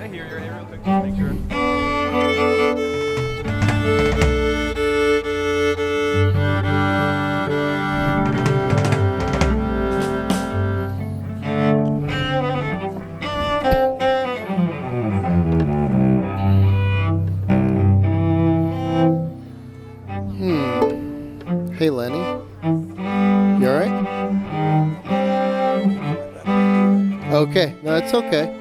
to hear your name real quick, just to make sure. Hey, Lenny. You alright? Okay. No, it's okay.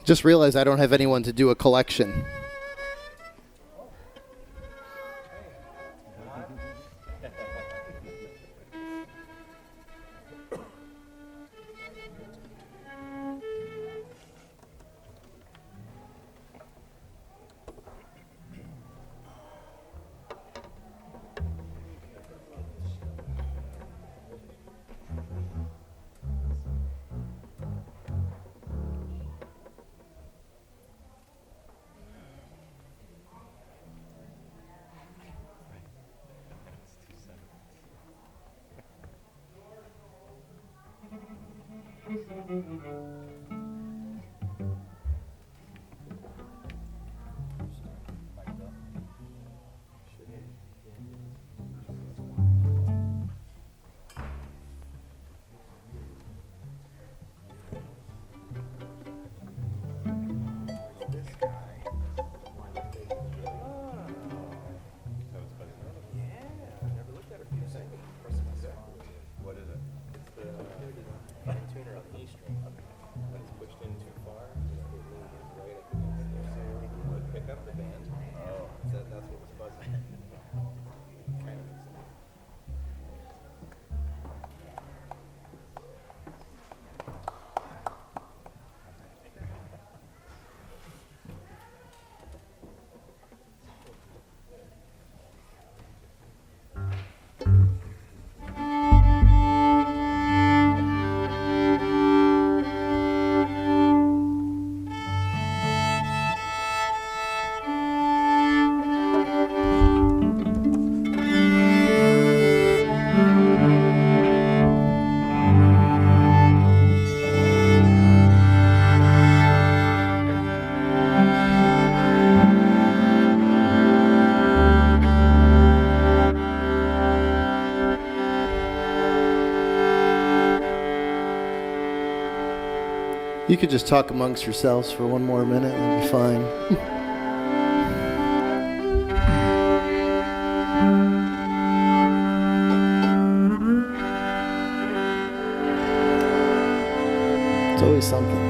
Just realized I don't have anyone to do a collection. You could just talk amongst yourselves for one more minute and be fine. It's always something.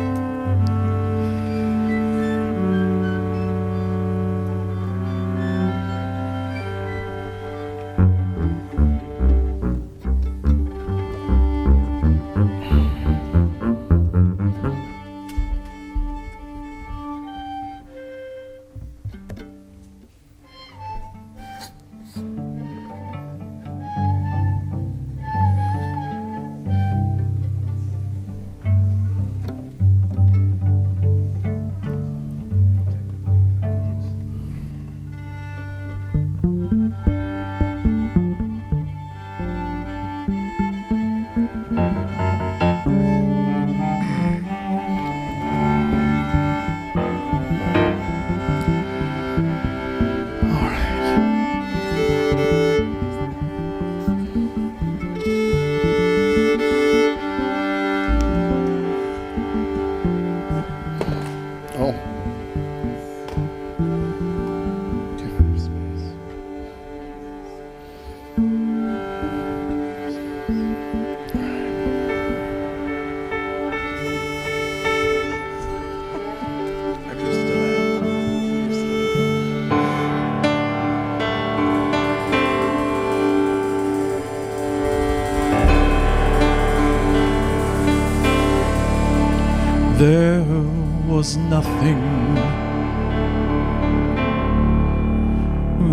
was nothing.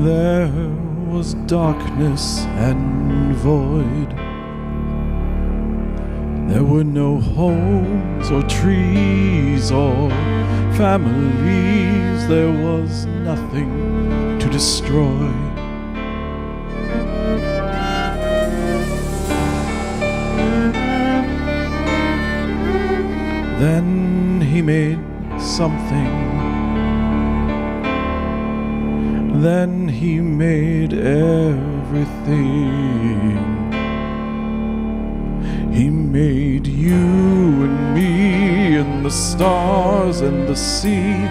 There was darkness and void. There were no homes or trees or families. There was nothing to destroy. Then he made something. Then he made everything. He made you and me and the stars and the sea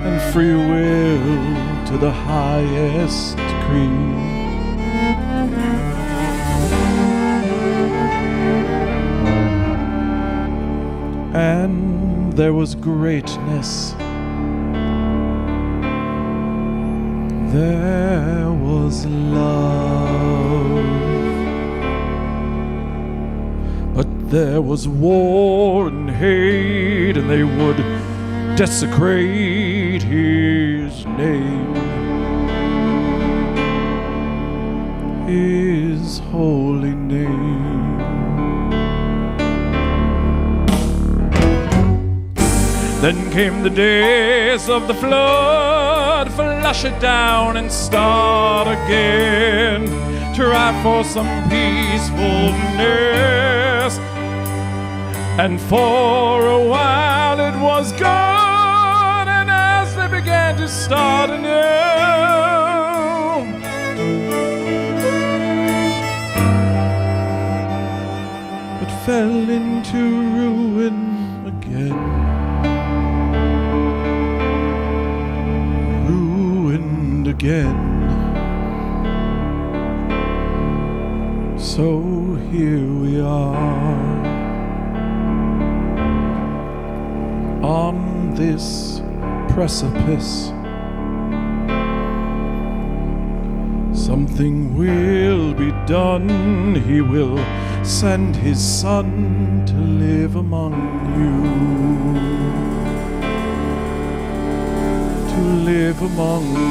and free will to the highest degree. And there was greatness. There was love. But there was war and hate, and they would desecrate his name, his holy name. Then came the days of the flood, flush it down and start again. Try for some peacefulness, and for a while it was gone. And as they began to start anew, it fell into ruin again. Again. So here we are on this precipice. Something will be done. He will send his son to live among you, to live among you.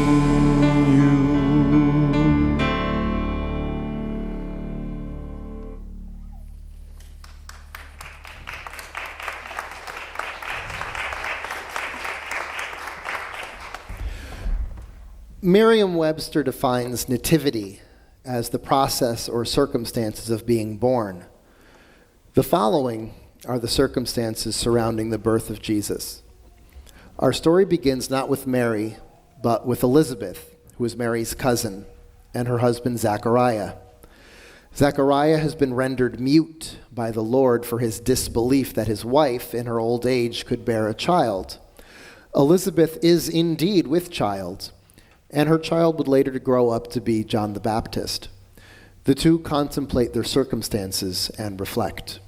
Merriam-Webster defines nativity as the process or circumstances of being born. The following are the circumstances surrounding the birth of Jesus. Our story begins not with Mary, but with Elizabeth, who is Mary's cousin, and her husband Zechariah. Zechariah has been rendered mute by the Lord for his disbelief that his wife, in her old age, could bear a child. Elizabeth is indeed with child, and her child would later grow up to be John the Baptist. The two contemplate their circumstances and reflect.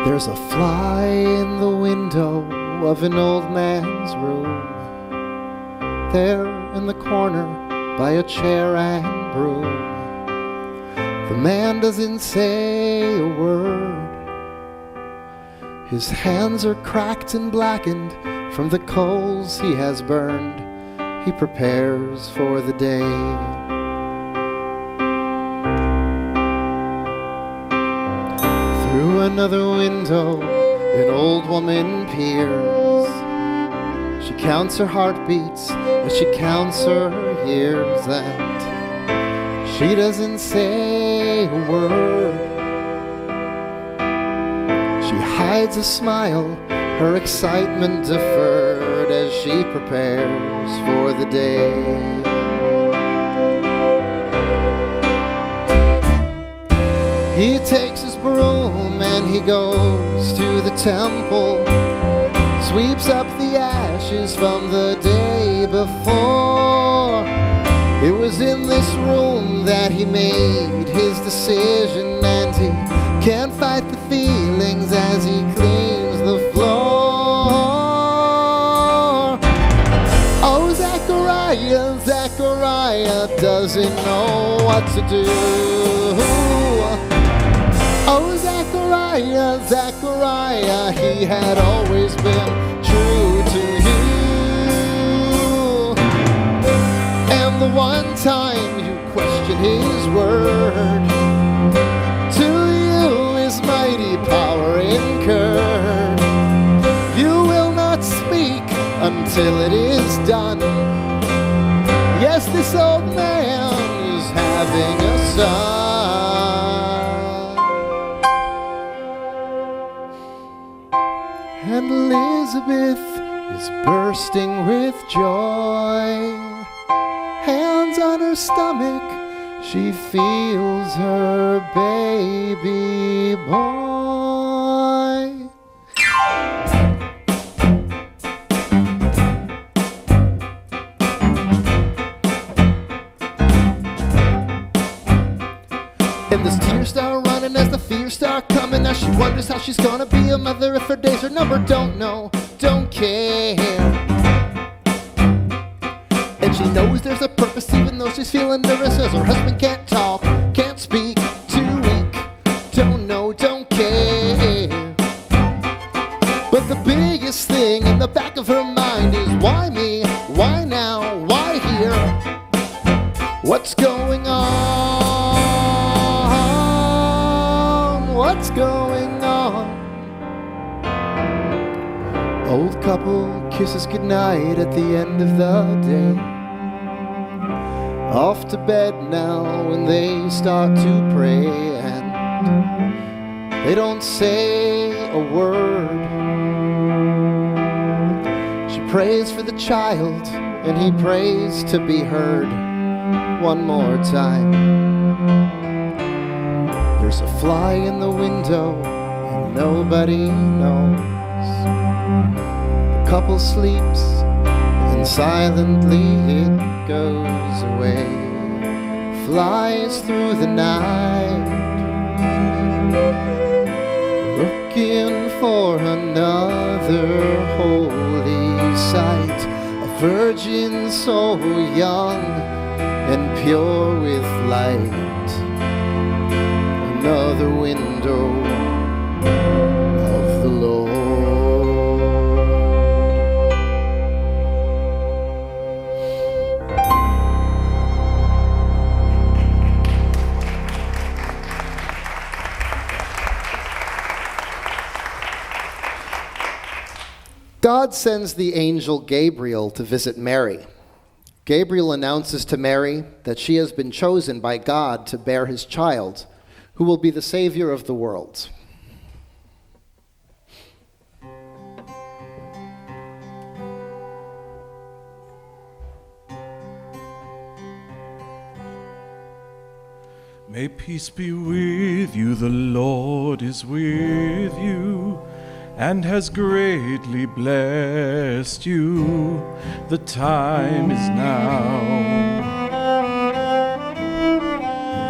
There's a fly in the window of an old man's room, there in the corner by a chair and broom. The man doesn't say a word. His hands are cracked and blackened from the coals he has burned. He prepares for the day. Through another window, an old woman peers. She counts her heartbeats as she counts her years, and she doesn't say a word. She hides a smile, her excitement deferred, as she prepares for the day. He takes his broom and he goes to the temple, sweeps up the ashes from the day before. It was in this room that he made his decision, and he can't fight the feelings as he cleans the floor. Oh, Zechariah, Zechariah, Zechariah doesn't know what to do. Oh, Zechariah, Zechariah, he had always been true to you. And the one time you question his word, to you his mighty power incurred. You will not speak until it is done. Yes, this old man is having a son. And Elizabeth is bursting with joy. Hands on her stomach, she feels her baby boy. And this tears start running as the fears start coming. Now she wonders how she's gonna be a mother if her days are numbered. Don't know, don't care. And she knows there's a purpose even though she's feeling nervous as her husband can't talk, can't speak, too weak. Don't know, don't care. But the biggest thing in the back of her mind is why me? Why now? Why here? What's going on? What's going on? Old couple kisses goodnight at the end of the day. Off to bed now and they start to pray, and they don't say a word. She prays for the child and he prays to be heard one more time. There's a fly in the window and nobody knows. The couple sleeps and silently it goes away. Flies through the night, looking for another holy sight. A virgin so young and pure with light. Another window of the Lord. God sends the angel Gabriel to visit Mary. Gabriel announces to Mary that she has been chosen by God to bear his child, who will be the Savior of the world. May peace be with you, the Lord is with you, and has greatly blessed you. The time is now,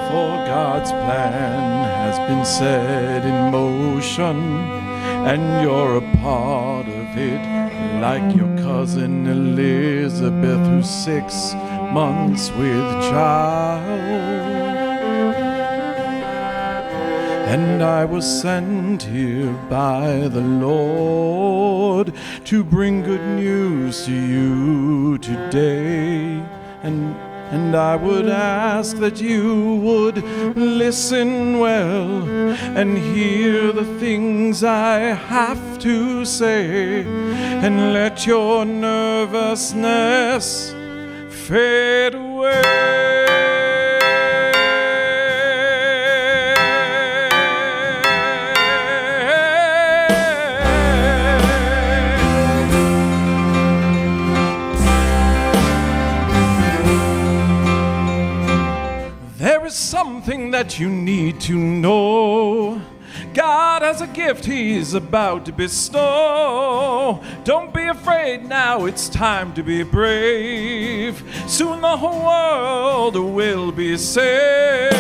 for God's plan has been set in motion, and you're a part of it, like your cousin Elizabeth, who's 6 months with child. And I was sent here by the Lord to bring good news to you today. And I would ask that you would listen well and hear the things I have to say, and let your nervousness fade away. Something that you need to know. God has a gift he's about to bestow. Don't be afraid now, it's time to be brave. Soon the whole world will be saved.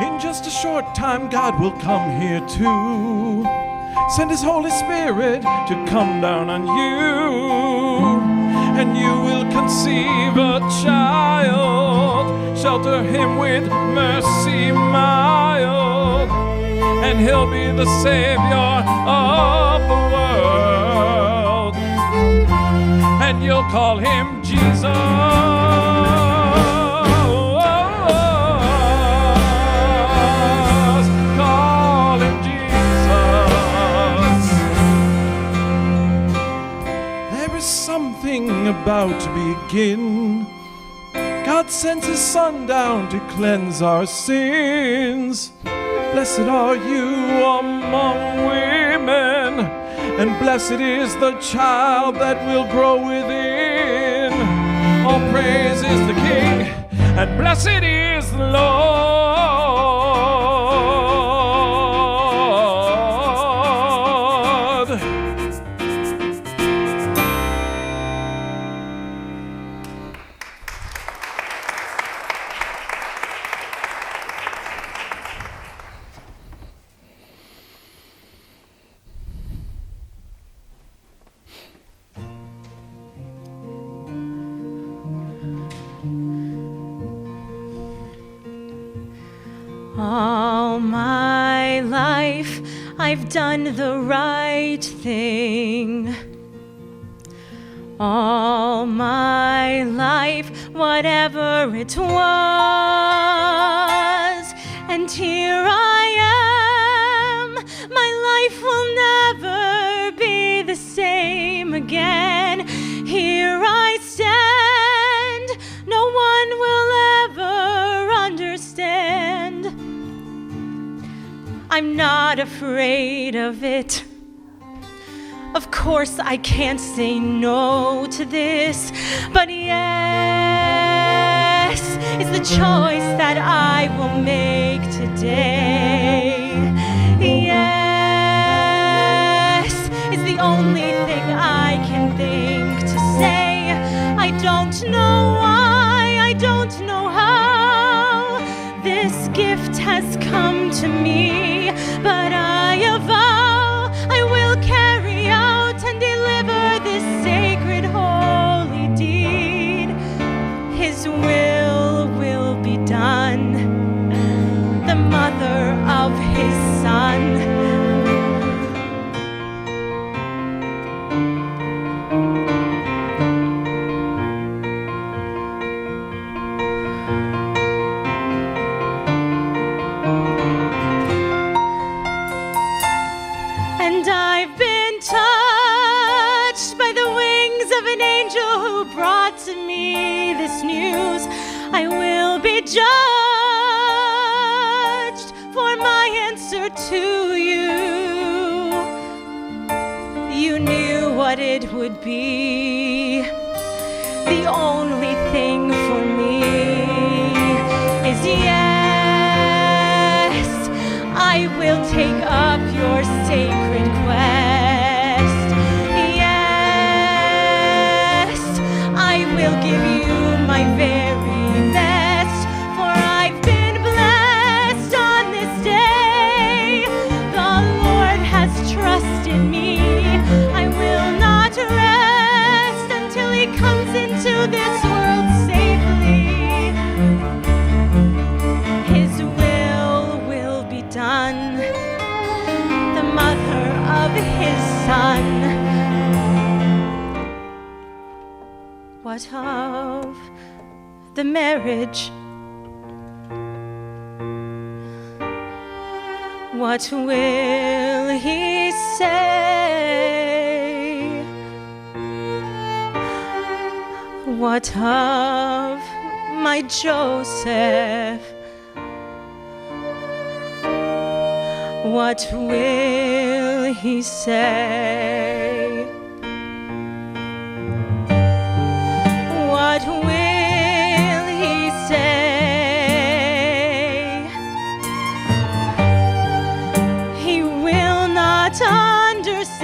In just a short time, God will come here too. send His Holy Spirit to come down on you, and you will conceive a child. Shelter him with mercy mild, and He'll be the Savior of the world, and you'll call Him Jesus. Something about to begin. God sends His Son down to cleanse our sins. Blessed are you among women, and blessed is the child that will grow within. All praise is the King, and blessed is the Lord. All my life I've done the right thing. All my life, whatever it was, and here I am. My life will never be the same again. Here I stand, no one will ever understand. I'm not afraid of it. Of course I can't say no to this, but yes is the choice that I will make today. Yes is the only thing I can think to say. I don't know why, I don't know how this gift has come to me, but I avow I will carry out and deliver this sacred holy deed. His will be done. The mother of His Son. And I've been touched by the wings of an angel who brought to me this news. I will be judged for my answer to you. You knew what it would be. The only thing for me is yes, I will take up your sacred quest. Yes, I will give you my very best, for I've been blessed on this day. The Lord has trusted me. I will not rest until He comes into this world safely. His will be done. The mother of His Son. What of the marriage? What will he say? What of my Joseph? What will he say? What will he say? He will not understand.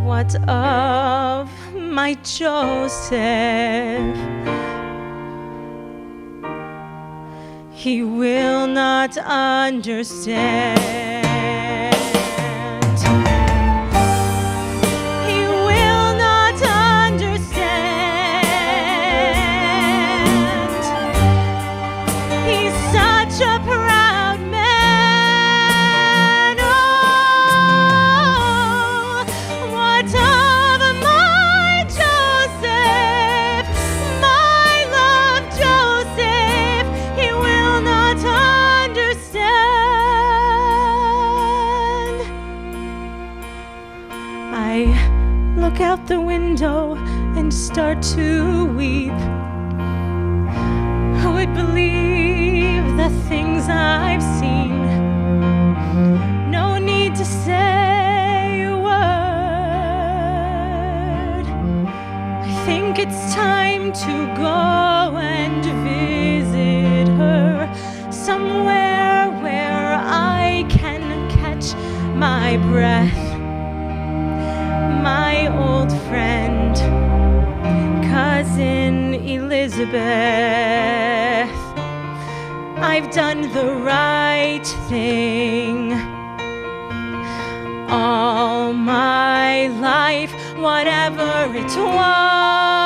What of my Joseph? he will not understand. He will not understand. He's such a proud man. Oh, what of my Joseph, my love Joseph, he will not understand. I look out the window and start to weep. Who would believe the things I've seen? No need to say a word. I think it's time to go and visit her somewhere where I can catch my breath. My old friend, cousin Elizabeth, I've done the right thing all my life, whatever it was,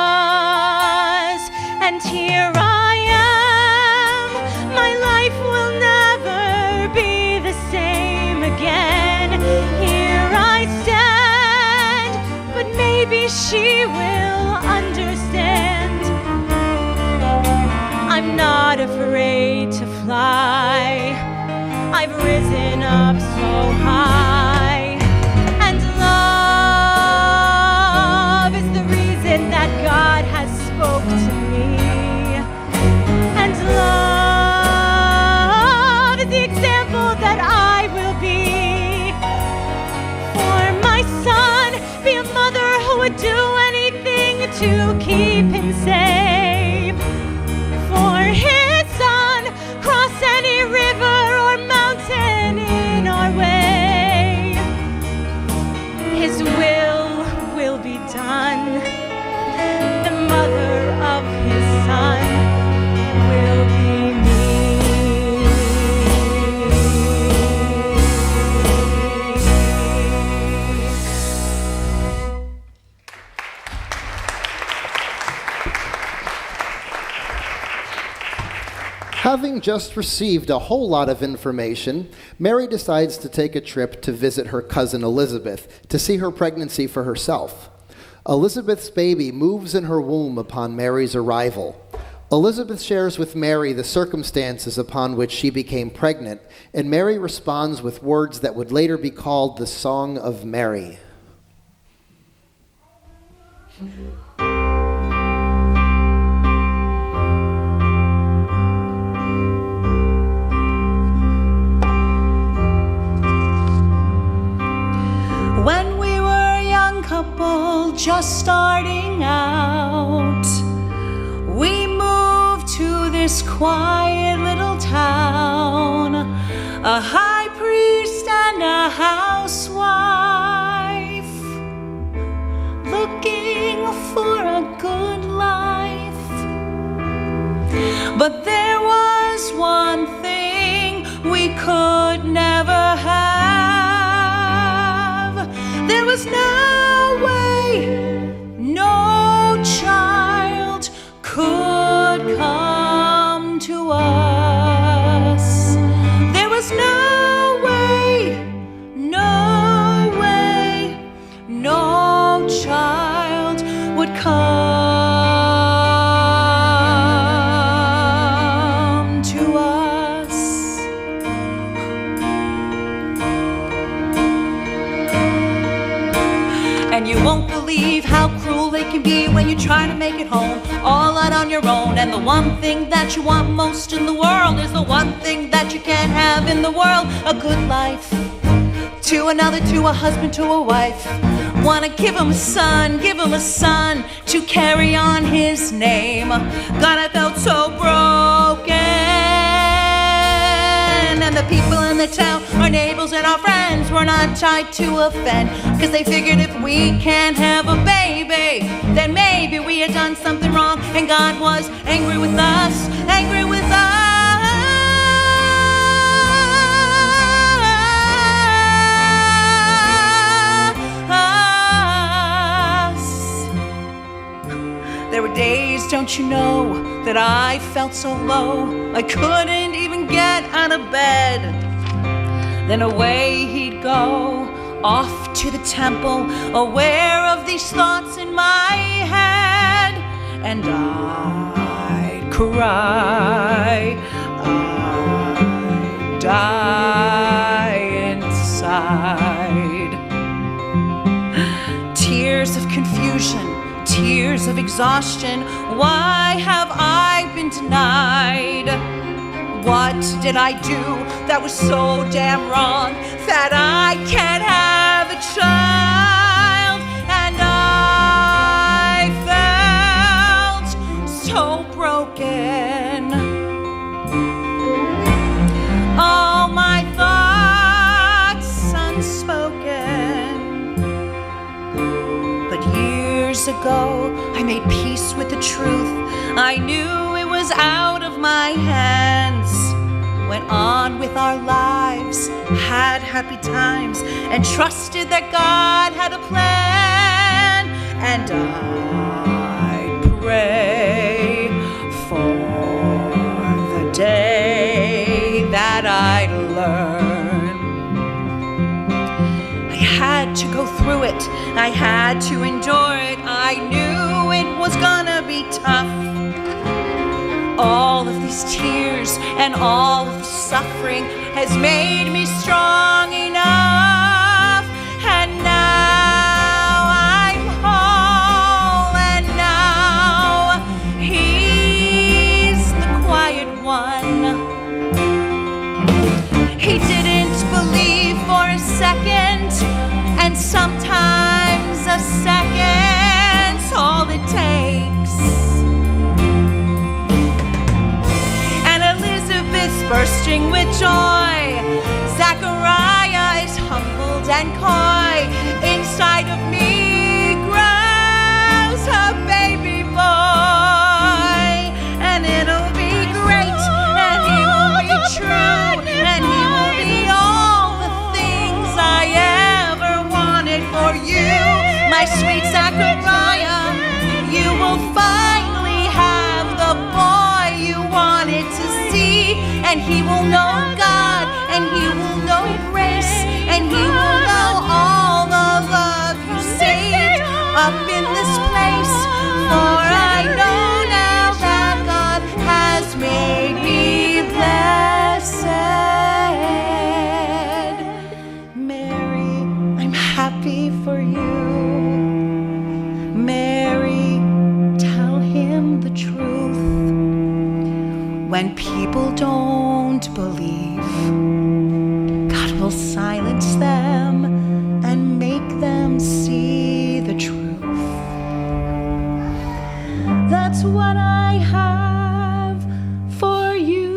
and here I am. My life will never be the same again. Here I stand, but maybe she will understand. I'm not afraid to fly. I've risen up so high, and love is the reason that God has spoke to me, and love is the example that I will be for my son. Be a mother who would do anything to keep him safe. For his son, cross any river or mountain in our way. His will be done. The mother of his son will be me. Having just received a whole lot of information, Mary decides to take a trip to visit her cousin Elizabeth to see her pregnancy for herself. Elizabeth's baby moves in her womb upon Mary's arrival. Elizabeth shares with Mary the circumstances upon which she became pregnant, and Mary responds with words that would later be called the Song of Mary. When we were a young couple just starting out, we moved to this quiet little town. A high priest and a housewife, looking for a good life. But there was one thing we could never have. There was no way, no child could come to us. There was no way, no way, no child would come to us. And you won't believe how cruel they can be when you try to make it home all out on your own. And the one thing that you want most in the world is the one thing that you can't have in the world: a good life. To another, to a husband, to a wife. Wanna give him a son to carry on his name. God, I felt so broken. And the people in the town, our neighbors and our friends, were not tried to offend, cause they figured if we can't have a baby, then maybe we had done something wrong, and God was angry with us, angry with us. don't you know that I felt so low I couldn't even get out of bed? Then away he'd go, off to the temple, aware of these thoughts in my head. And I'd cry, I'd die inside. Tears of confusion, tears of exhaustion. Why have I been denied? What did I do that was so damn wrong that I can't have a child? And I felt so broken. All my thoughts unspoken. But years ago, I made peace with the truth. I knew it was out of my hands. Went on with our lives, had happy times, and trusted that God had a plan. And I'd pray for the day that I'd learn. I had to go through it, I had to endure it. I knew it was gonna be tough. All of these tears and all of the suffering has made me strong enough. And now I'm whole, and now he's the quiet one. He didn't believe for a second, and sometimes a second's all it takes. Bursting with joy, Zachariah is humbled and coy. Inside of me grows a baby boy, and it'll be great, and he will be true, and he will be all the things I ever wanted for you, my sweet Zachariah. You will finally have the boy you wanted to see. And he will know God, and he will know grace, and he will know all the love you saved up in this place. For I know now that God has made me blessed. Mary, I'm happy for you. Mary, tell him the truth. When people don't believe, God will silence them and make them see the truth. That's what I have for you.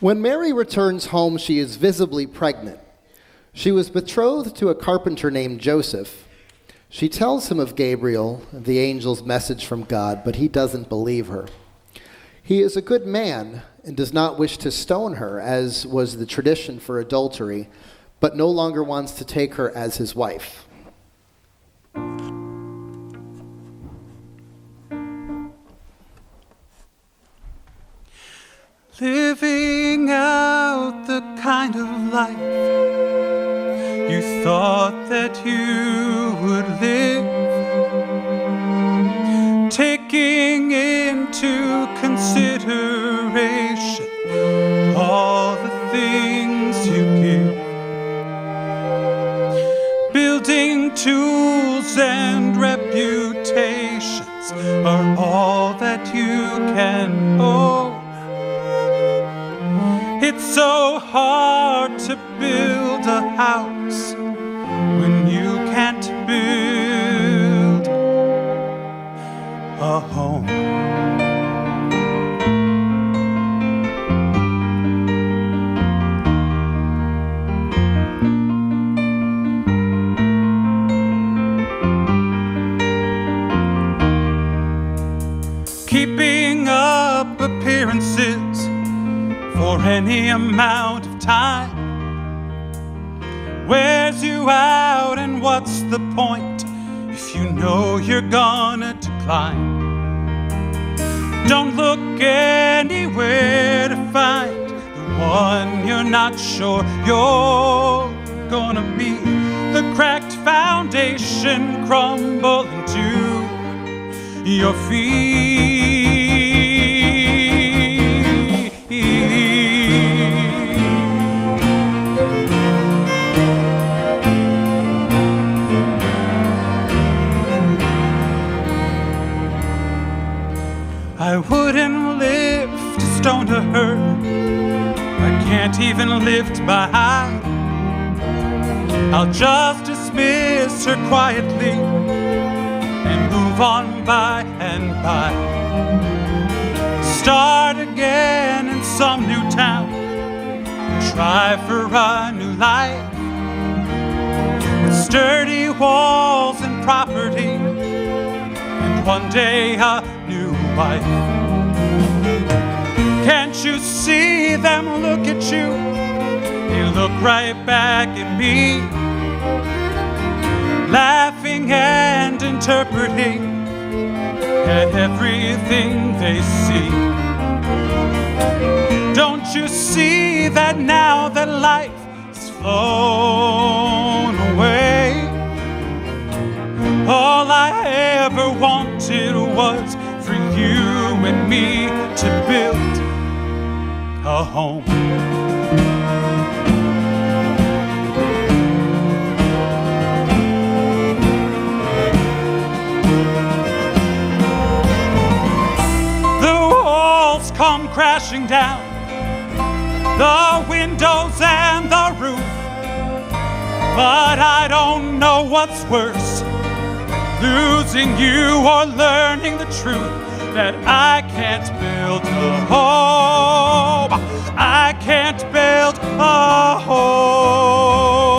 When Mary returns home, she is visibly pregnant. She was betrothed to a carpenter named Joseph. She tells him of Gabriel, the angel's message from God, but he doesn't believe her. He is a good man and does not wish to stone her, as was the tradition for adultery, but no longer wants to take her as his wife. Living out the kind of life you thought that you would live, taking into consideration all the things you give, building tools and reputations are all that you can own. It's so hard to build a house when you can't build a home. keeping up appearances for any amount of time wears you out, and what's the point if you know you're gonna decline? Don't look anywhere to find the one you're not sure you're gonna be. The cracked foundation crumble into your feet. I wouldn't lift a stone to her. I can't even lift my eye. I'll just dismiss her quietly and move on by and by. Start again in some new town, try for a new life with sturdy walls and property, and one day a new wife. Can't you see them look at you? They look right back at me, laughing and interpreting at everything they see. Don't you see that now that life has flown away, all I ever wanted was for you and me to build a home. Come crashing down, the windows and the roof, but I don't know what's worse, losing you or learning the truth that I can't build a home. I can't build a home.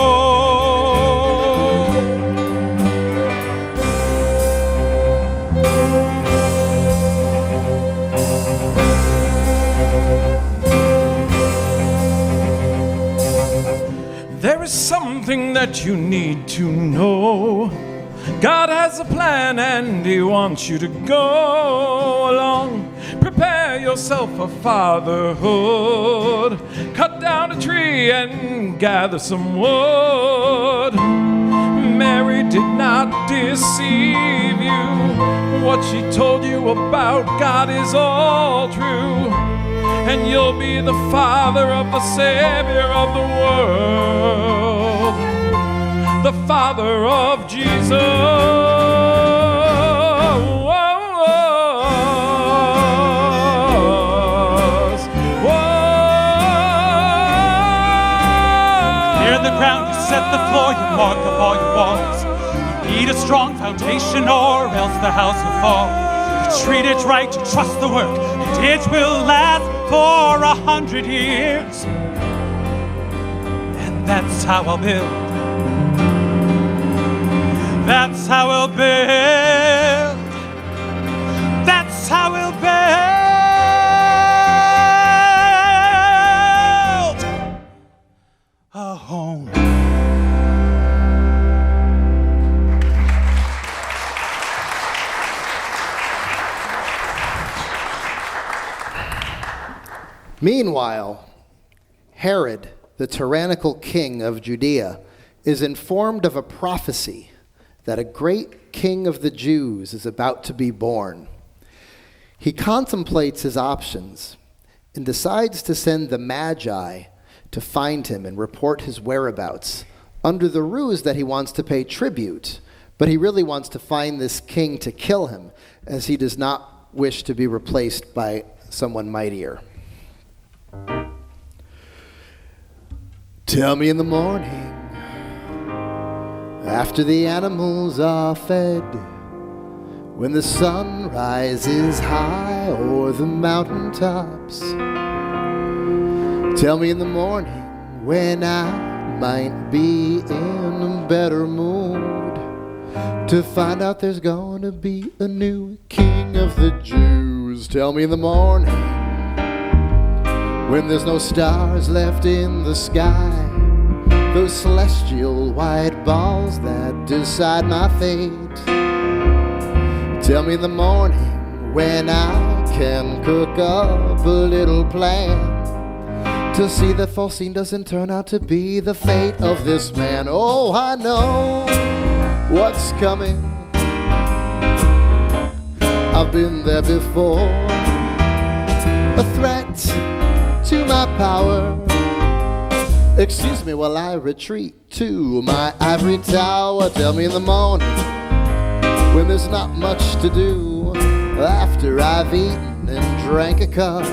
There is something that you need to know. God has a plan and He wants you to go along. Prepare yourself for fatherhood. Cut down a tree and gather some wood. Mary did not deceive you. What she told you about God is all true. And you'll be the father of the Savior of the world, the Father of Jesus. Near the ground you set the floor, you mark up all your walls. You need a strong foundation or else the house will fall. You treat it right, you trust the work, and it will last for 100 years. And that's how I'll build. That's how I'll build. That's how we'll build a home. Meanwhile, Herod, the tyrannical king of Judea, is informed of a prophecy that a great king of the Jews is about to be born. He contemplates his options and decides to send the Magi to find him and report his whereabouts, under the ruse that he wants to pay tribute, but he really wants to find this king to kill him, as he does not wish to be replaced by someone mightier. Tell me in the morning, after the animals are fed, when the sun rises high o'er the mountaintops. Tell me in the morning when I might be in a better mood to find out there's gonna be a new king of the Jews. tell me in the morning when there's no stars left in the sky, those celestial white balls that decide my fate. Tell me in the morning when I can cook up a little plan to see that false scene doesn't turn out to be the fate of this man. Oh, I know what's coming. I've been there before. A threat to my power. Excuse me while I retreat to my ivory tower. Tell me in the morning when there's not much to do after I've eaten and drank a cup.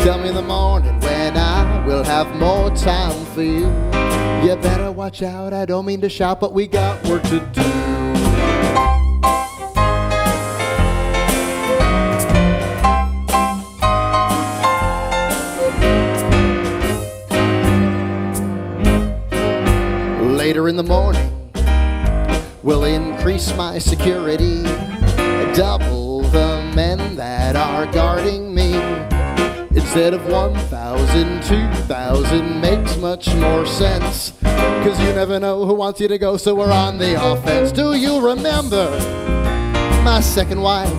Tell me in the morning when I will have more time for you. You better watch out, I don't mean to shout, but we got work to do. Later in the morning, we'll increase my security, double the men that are guarding me. Instead of 1,000, 2,000 makes much more sense, 'cause you never know who wants you to go, so we're on the offense. Do you remember my second wife,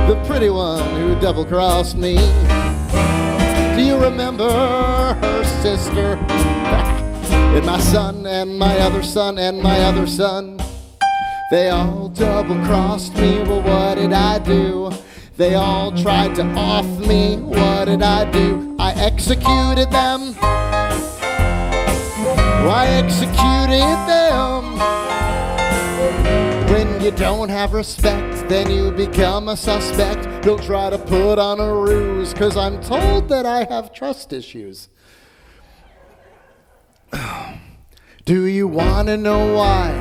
the pretty one who double-crossed me? Do you remember her sister? And my son, and my other son, and my other son. They all double-crossed me. Well, what did I do? They all tried to off me. What did I do? I executed them. I executed them. When you don't have respect, then you become a suspect. He'll try to put on a ruse, 'cause I'm told that I have trust issues. Do you want to know why?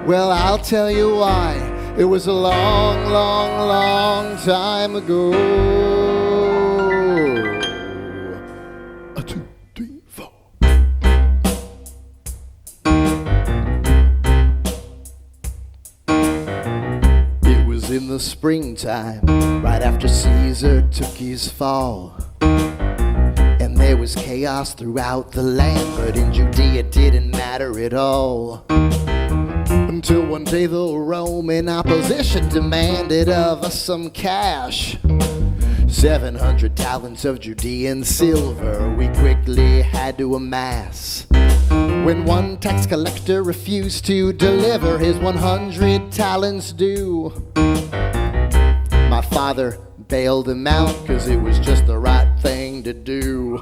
Well, I'll tell you why. It was a long, long, long time ago. 1, 2, 3, 4. It was in the springtime, right after Caesar took his fall. And there was chaos throughout the land, but in Judea it didn't matter at all. Until one day the Roman opposition demanded of us some cash. 700 talents of Judean silver we quickly had to amass. When one tax collector refused to deliver his 100 talents due, my father bailed him out, 'cause it was just the right thing to do.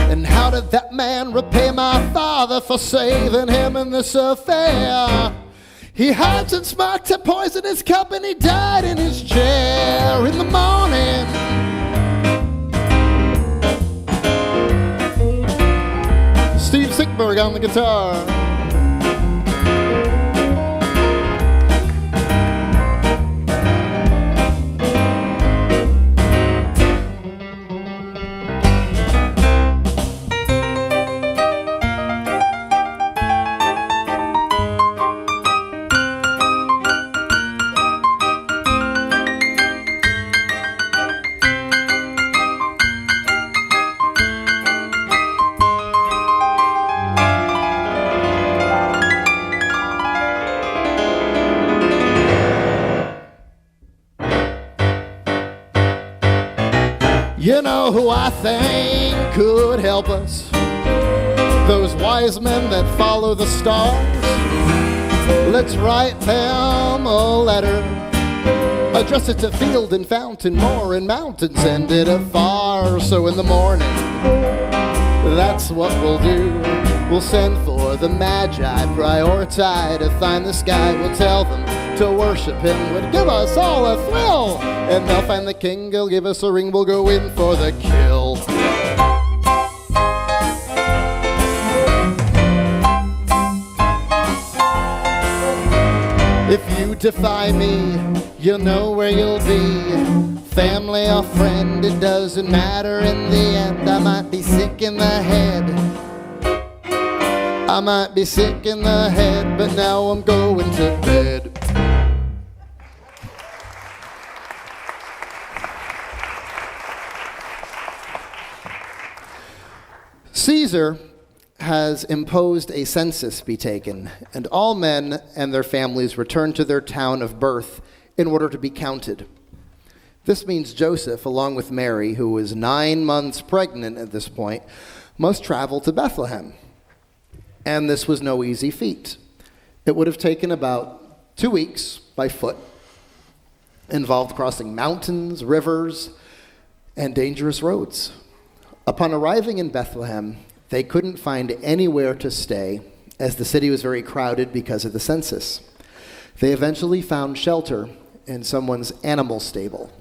And how did that man repay my father for saving him in this affair? He hides and smoked to poison his cup, and he died in his chair in the morning. Steve Sickberg on the guitar. You know who I think could help us? Those wise men that follow the stars. Let's write them a letter, address it to Field and Fountain, Moore and Mountain, send it afar. So in the morning, that's what we'll do. We'll send for the Magi, prioritize to find the sky. We'll tell them to worship him would give us all a thrill. And they'll find the king, he'll give us a ring, we'll go in for the kill. If you defy me, you'll know where you'll be. Family or friend, it doesn't matter in the end. I might be sick in the head, I might be sick in the head, but now I'm going to bed. Caesar has imposed a census be taken, and all men and their families return to their town of birth in order to be counted. This means Joseph, along with Mary, who was 9 months pregnant at this point, must travel to Bethlehem. And this was no easy feat. It would have taken about 2 weeks by foot, involved crossing mountains, rivers, and dangerous roads. Upon arriving in Bethlehem, they couldn't find anywhere to stay, as the city was very crowded because of the census. They eventually found shelter in someone's animal stable.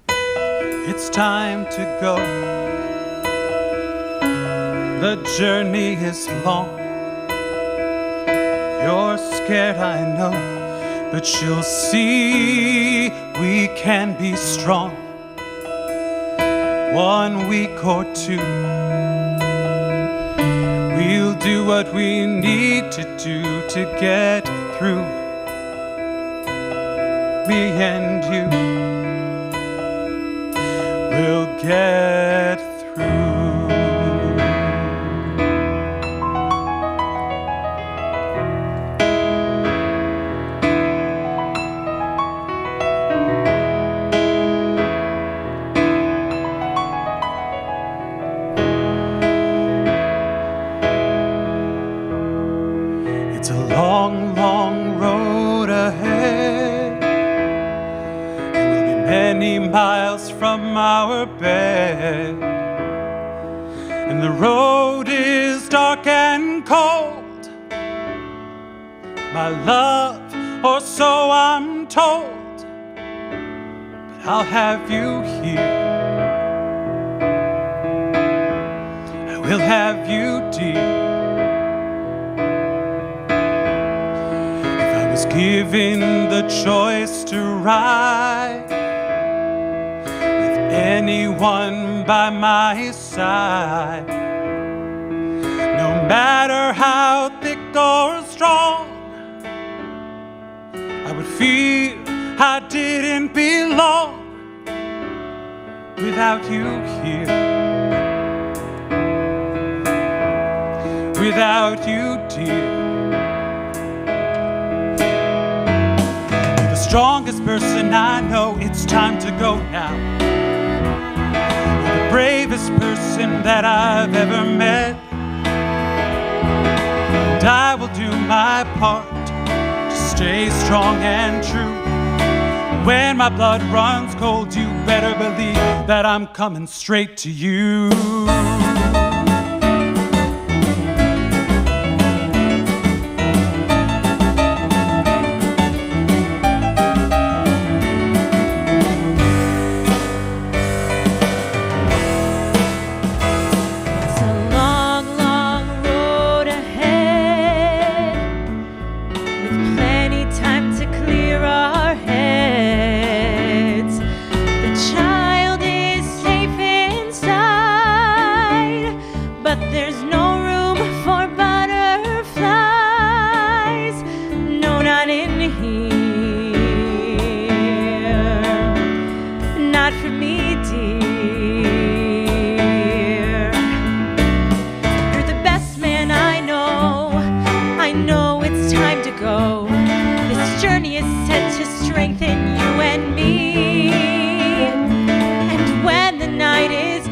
It's time to go. The journey is long. You're scared, I know, but you'll see we can be strong. 1 week or 2, we'll do what we need to do to get through. Me and you will get through. It's a long, long road ahead. It will be many miles from our bed. And the road is dark and cold, my love, or so I'm told. But I'll have you here. I will have you, dear. Given the choice to ride with anyone by my side, no matter how thick or strong, I would feel I didn't belong without you here, without you, dear. Strongest person I know, it's time to go now. You're the bravest person that I've ever met, and I will do my part to stay strong and true. When my blood runs cold, you better believe that I'm coming straight to you.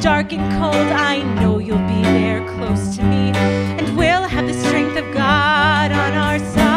Dark and cold, I know you'll be there close to me, and we'll have the strength of God on our side.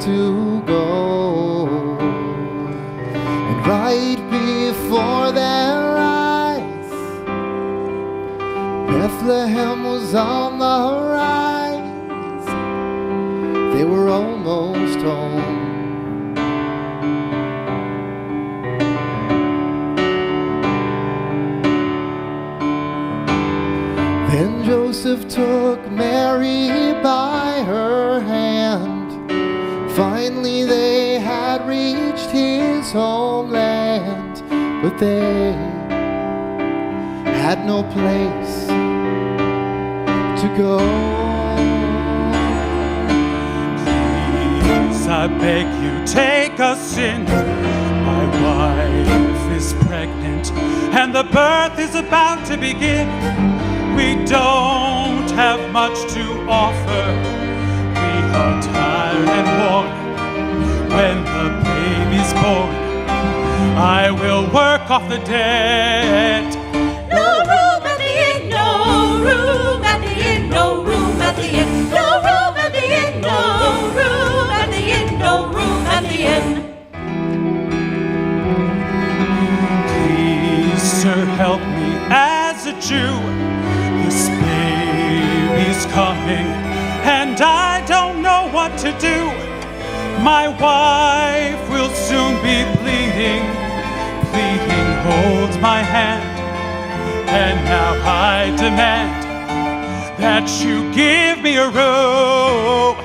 to go. And right before their eyes, Bethlehem was on the rise. They were almost home. Then Joseph took Mary by her hand. Finally they had reached his homeland, but they had no place to go. Please, I beg you, take us in. My wife is pregnant, and the birth is about to begin. We don't have much to offer. We are tired and worn. When the baby's born, I will work off the debt. No room at the inn, no room at the inn, no room at the inn, no room at the inn, no room at the inn, no room at the inn. Please, sir, help me as a Jew. This baby's coming, and I don't know what to do. My wife will soon be bleeding. Pleading holds my hand, and now I demand that you give me a room.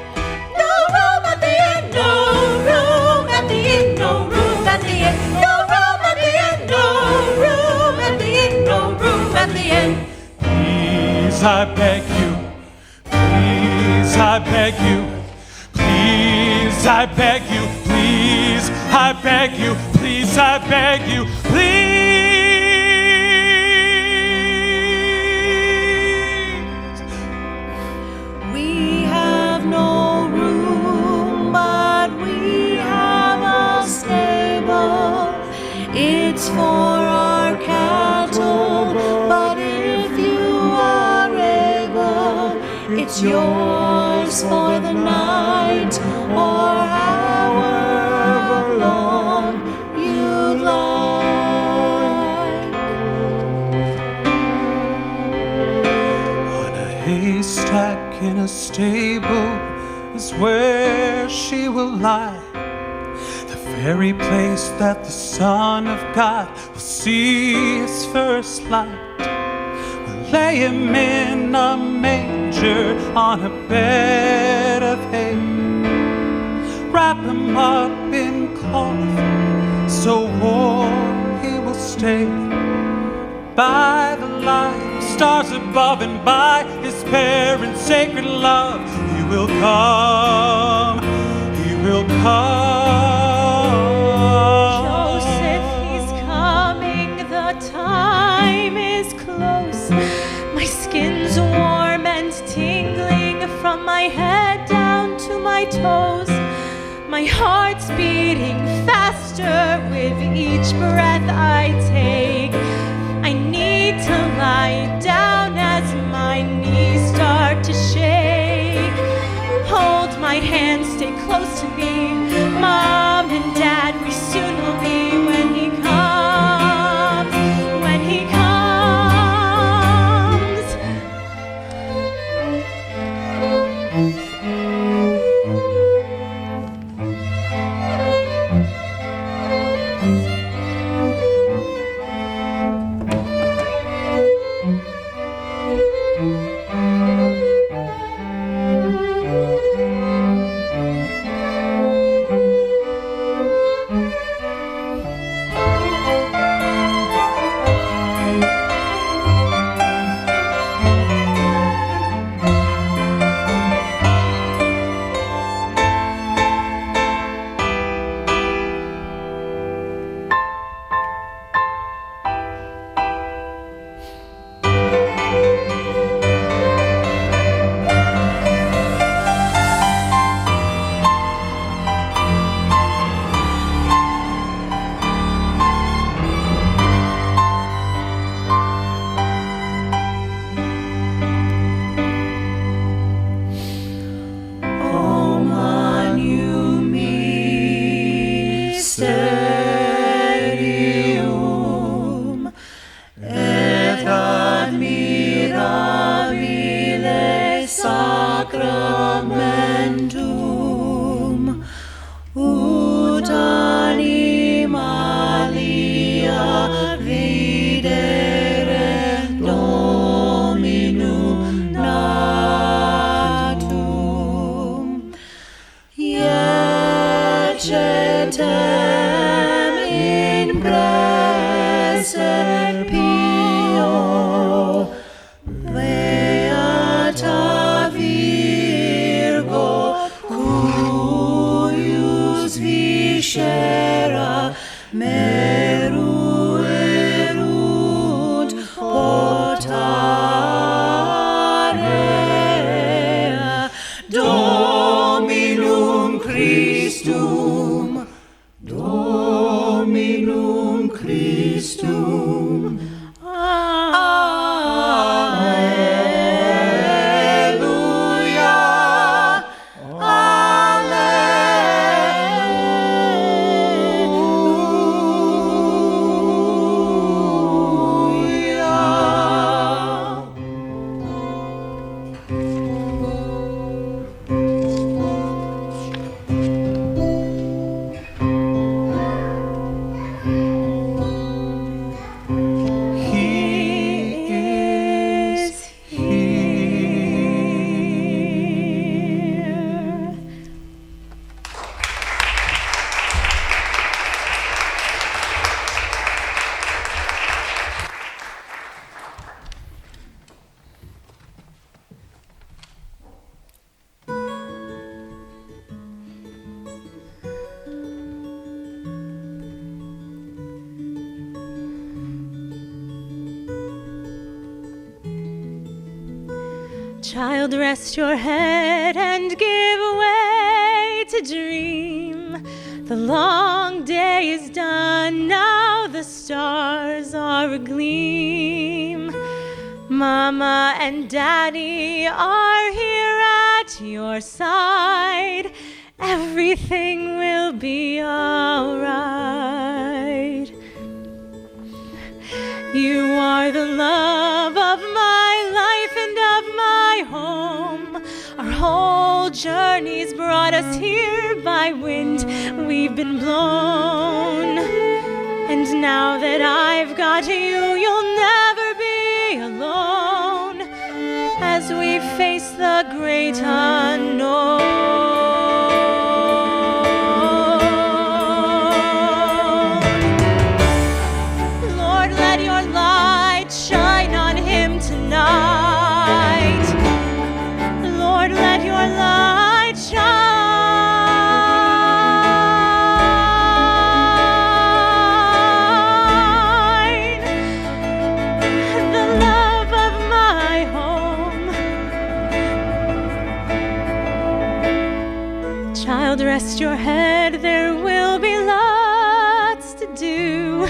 No room at the inn, no room at the inn, no room at the inn, no room at the inn, no room at the inn, no room at the inn. Please, I beg you. Please, I beg you. Please, I beg you. Please, I beg you. Please, I beg you. Please. We have no room, but we have a stable. It's for our cattle, but if you are able, it's yours for the night or however long you'd like. On a haystack in a stable is where she will lie. The very place that the Son of God will see his first light. We'll lay him in a manger on a bed of hay. Wrap him up in cloth so warm he will stay. By the light, stars above, and by his parents' sacred love, he will come, he will come. Joseph, he's coming, the time is close. My skin's warm and tingling from my head down to my toes. My heart's beating faster with each breath I take. I need to lie down as my knees start to shake. Hold my hand, stay close to me. Mom and Dad, we soon will be when he comes. When he comes. mysterium et admirabile sacramentum ut animalia videre Dominum natum Iecetem in praesepio Beata Virgo cuius viscera meruerunt potarea Dominum Christum Dominum Christum Alleluia Alleluia He is here. Child, rest your head and give way to dream. The long day is done, now the stars are agleam. Mama and Daddy are here at your side. Everything will be alright. You are the love of my life and of my home. Our whole journey's brought us here by wind. We've been blown. And now that I've got you, you'll never be alone as we face the great unknown. Lord, let your light shine on him tonight. Lord, let your light shine. The love of my home. Child, rest your head, there will be lots to do.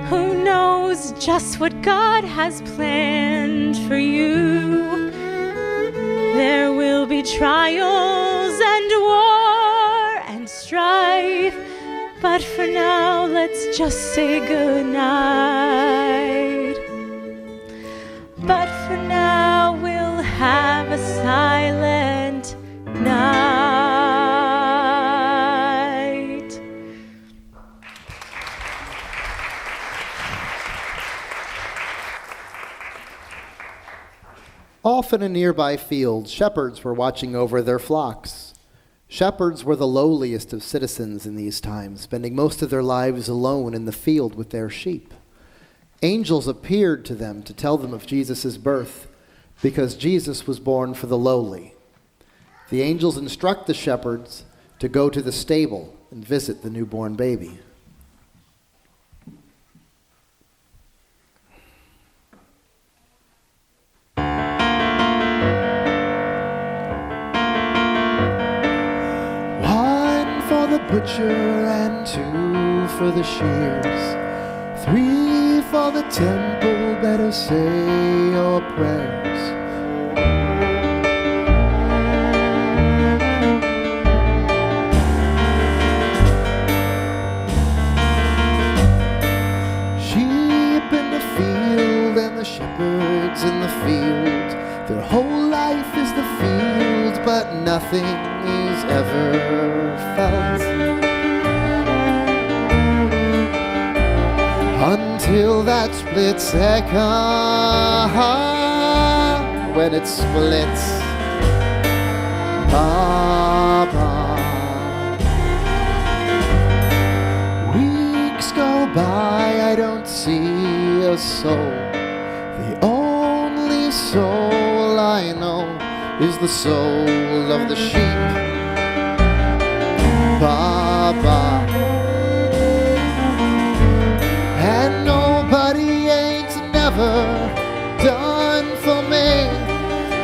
Who knows just what God has planned for you? There will be trials and war and strife, but for now, let's just say goodnight. But for now, we'll have a silent night. Off in a nearby field, shepherds were watching over their flocks. Shepherds were the lowliest of citizens in these times, spending most of their lives alone in the field with their sheep. Angels appeared to them to tell them of Jesus' birth, because Jesus was born for the lowly. The angels instruct the shepherds to go to the stable and visit the newborn baby. Butcher and 2 for the shears, 3 for the temple, better say your prayers. Their whole life is the field, but nothing is ever felt. Until that split second, when it splits, weeks go by, I don't see a soul. The only soul I know is the soul of the sheep. Baba. And nobody ain't never done for me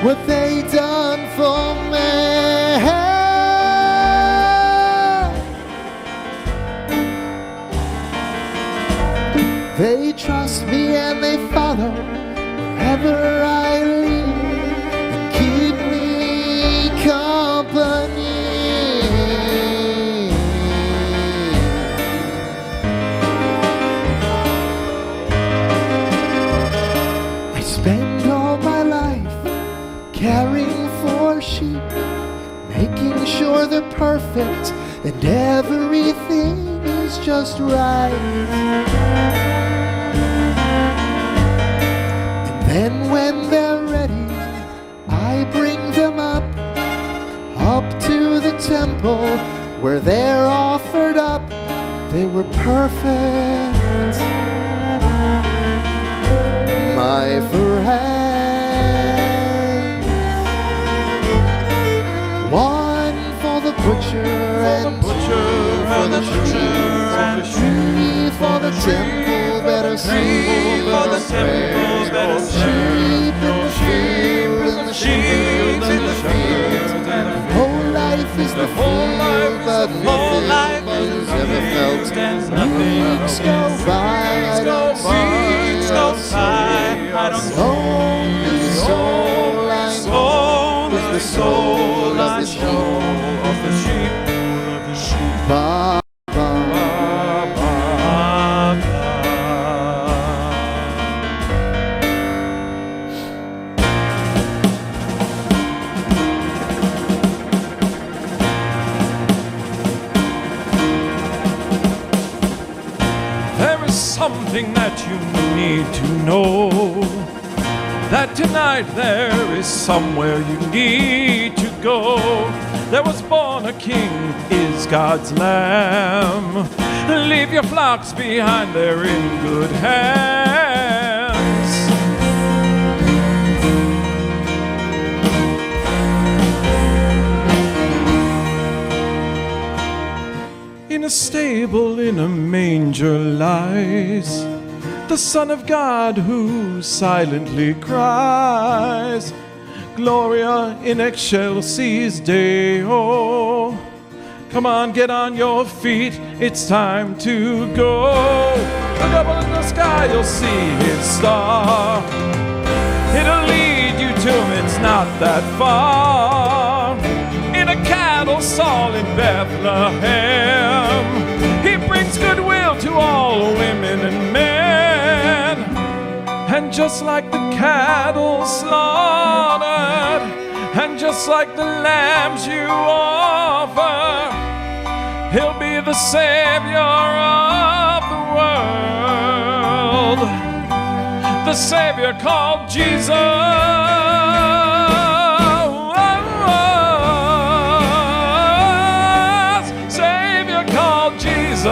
what they done for me. They trust me and they follow wherever I lead and keep me company. I spend all my life caring for sheep, making sure they're perfect and everything is just right. And when they're ready, I bring them up to the temple where they're offered up. They were perfect, my friends. One for the butcher and two for the tree, for the temple, better see for the temple, better sheep in the field, and the sheep in the field. Whole life is the field, but nothing is ever felt. Weeks go by, I don't see a soul. Only soul I know is the soul of the sheep. Ba, ba, ba, There is something that you need to know, that tonight there is somewhere you need to go. There was born a king, is God's lamb. Leave your flocks behind, they're in good hands. In a stable in a manger lies the Son of God who silently cries, Gloria in excelsis Deo. Come on, get on your feet, it's time to go. Look up in the sky, you'll see his star. It'll lead you to him, it's not that far. In a cattle stall in Bethlehem, he brings goodwill to all women and men. And just like the cattle slaughtered, and just like the lambs you offer, he'll be the Savior of the world, the Savior called Jesus. Savior called Jesus.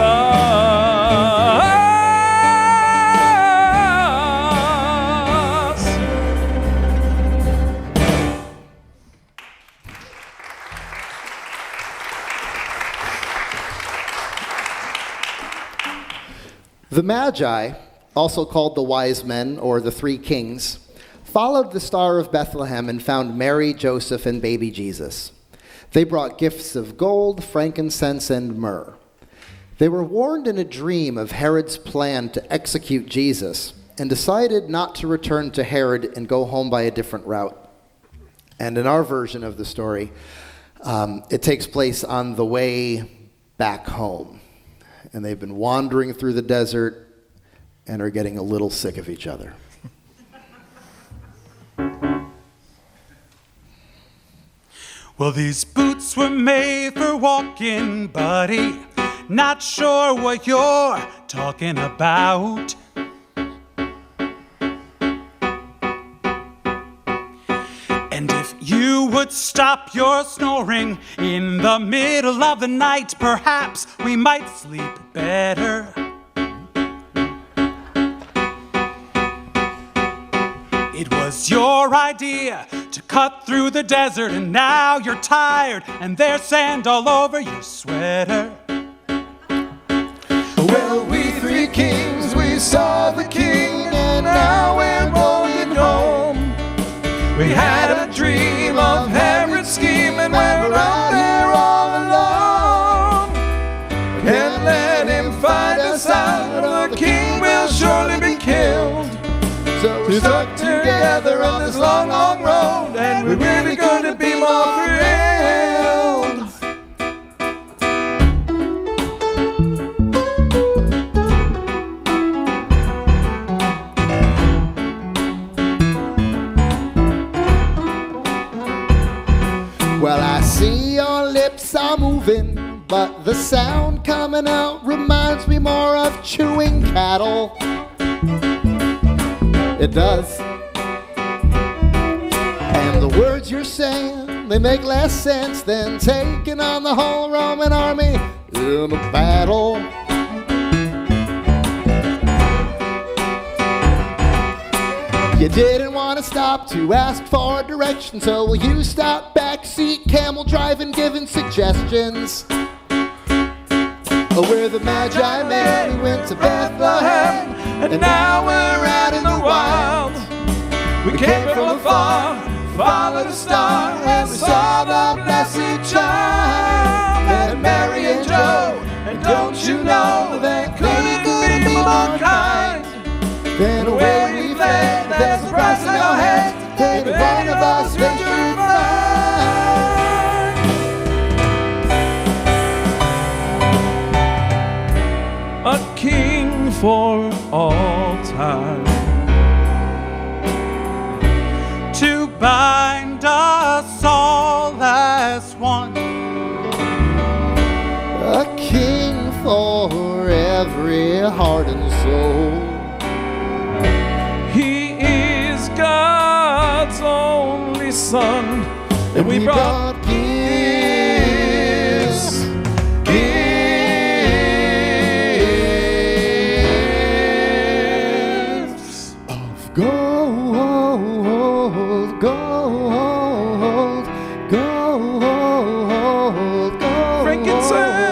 The Magi, also called the wise men or the three kings, followed the star of Bethlehem and found Mary, Joseph, and baby Jesus. They brought gifts of gold, frankincense, and myrrh. They were warned in a dream of Herod's plan to execute Jesus and decided not to return to Herod and go home by a different route. And in our version of the story, it takes place on the way back home. And they've been wandering through the desert and are getting a little sick of each other. Well, these boots were made for walking, buddy. Not sure what you're talking about. And if you would stop your snoring in the middle of the night, perhaps we might sleep better. It was your idea to cut through the desert, and now you're tired and there's sand all over your sweater. Well, we three kings, we saw the king, and now we're going home. We had a dream of Herod's scheme, and we're out there all alone. Can't let him find us out, the king will surely be killed. So we're stuck together on this long, long road, and we're really gonna be more thrilled. Well, I see your lips are moving, but the sound coming out reminds me more of chewing cattle. It does. And the words you're saying, they make less sense than taking on the whole Roman army in a battle. You didn't want to stop to ask for direction, so will you stop backseat camel driving, giving suggestions? We're the Magi men who went to Bethlehem, And now we're out in the wild. We came from afar, followed the star, and we saw the blessed child. And Mary and Joe, and don't you know they couldn't be more kind. then away we fled. There's a price in our heads, take one of us ventured far. A king for all time, To bind us all as one. A king for every heart and soul. he is God's only son, and we brought gifts, gifts of gold, gold, gold, gold, frankincense,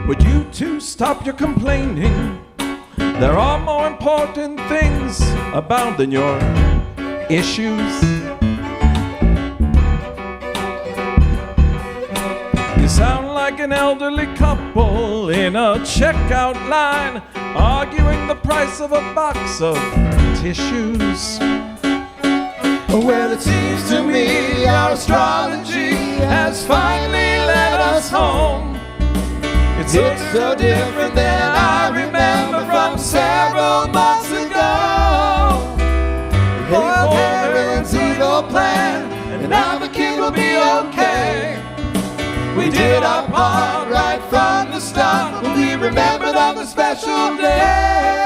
Would you two stop your complaining? There are more important things abound than your issues. You sound like an elderly couple in a checkout line, arguing the price of a box of tissues. Well, it seems to me our astrology has finally led us home. It looks so different than I remember from several months ago. Royal Herod's evil plan, and now the king will be okay. We did our part right from the start, but we remembered on the special day.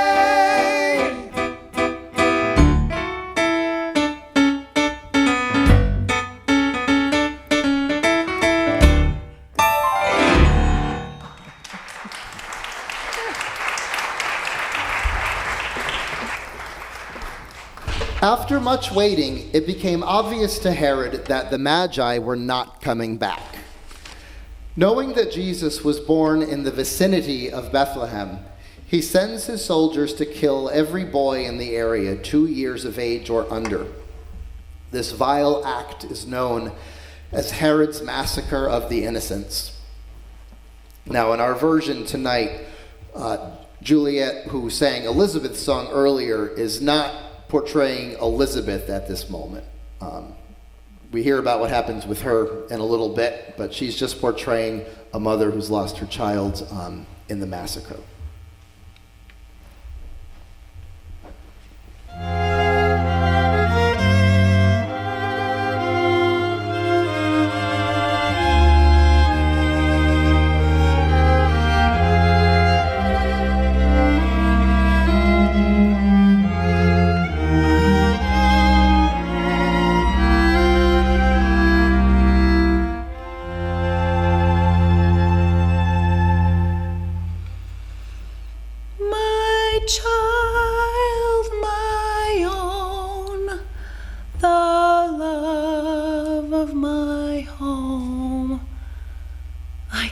After much waiting, it became obvious to Herod that the Magi were not coming back. Knowing that Jesus was born in the vicinity of Bethlehem, he sends his soldiers to kill every boy in the area 2 years of age or under. This vile act is known as Herod's massacre of the innocents. Now, in our version tonight, Juliet, who sang Elizabeth's song earlier, is not portraying Elizabeth at this moment. We hear about what happens with her in a little bit, but she's just portraying a mother who's lost her child in the massacre.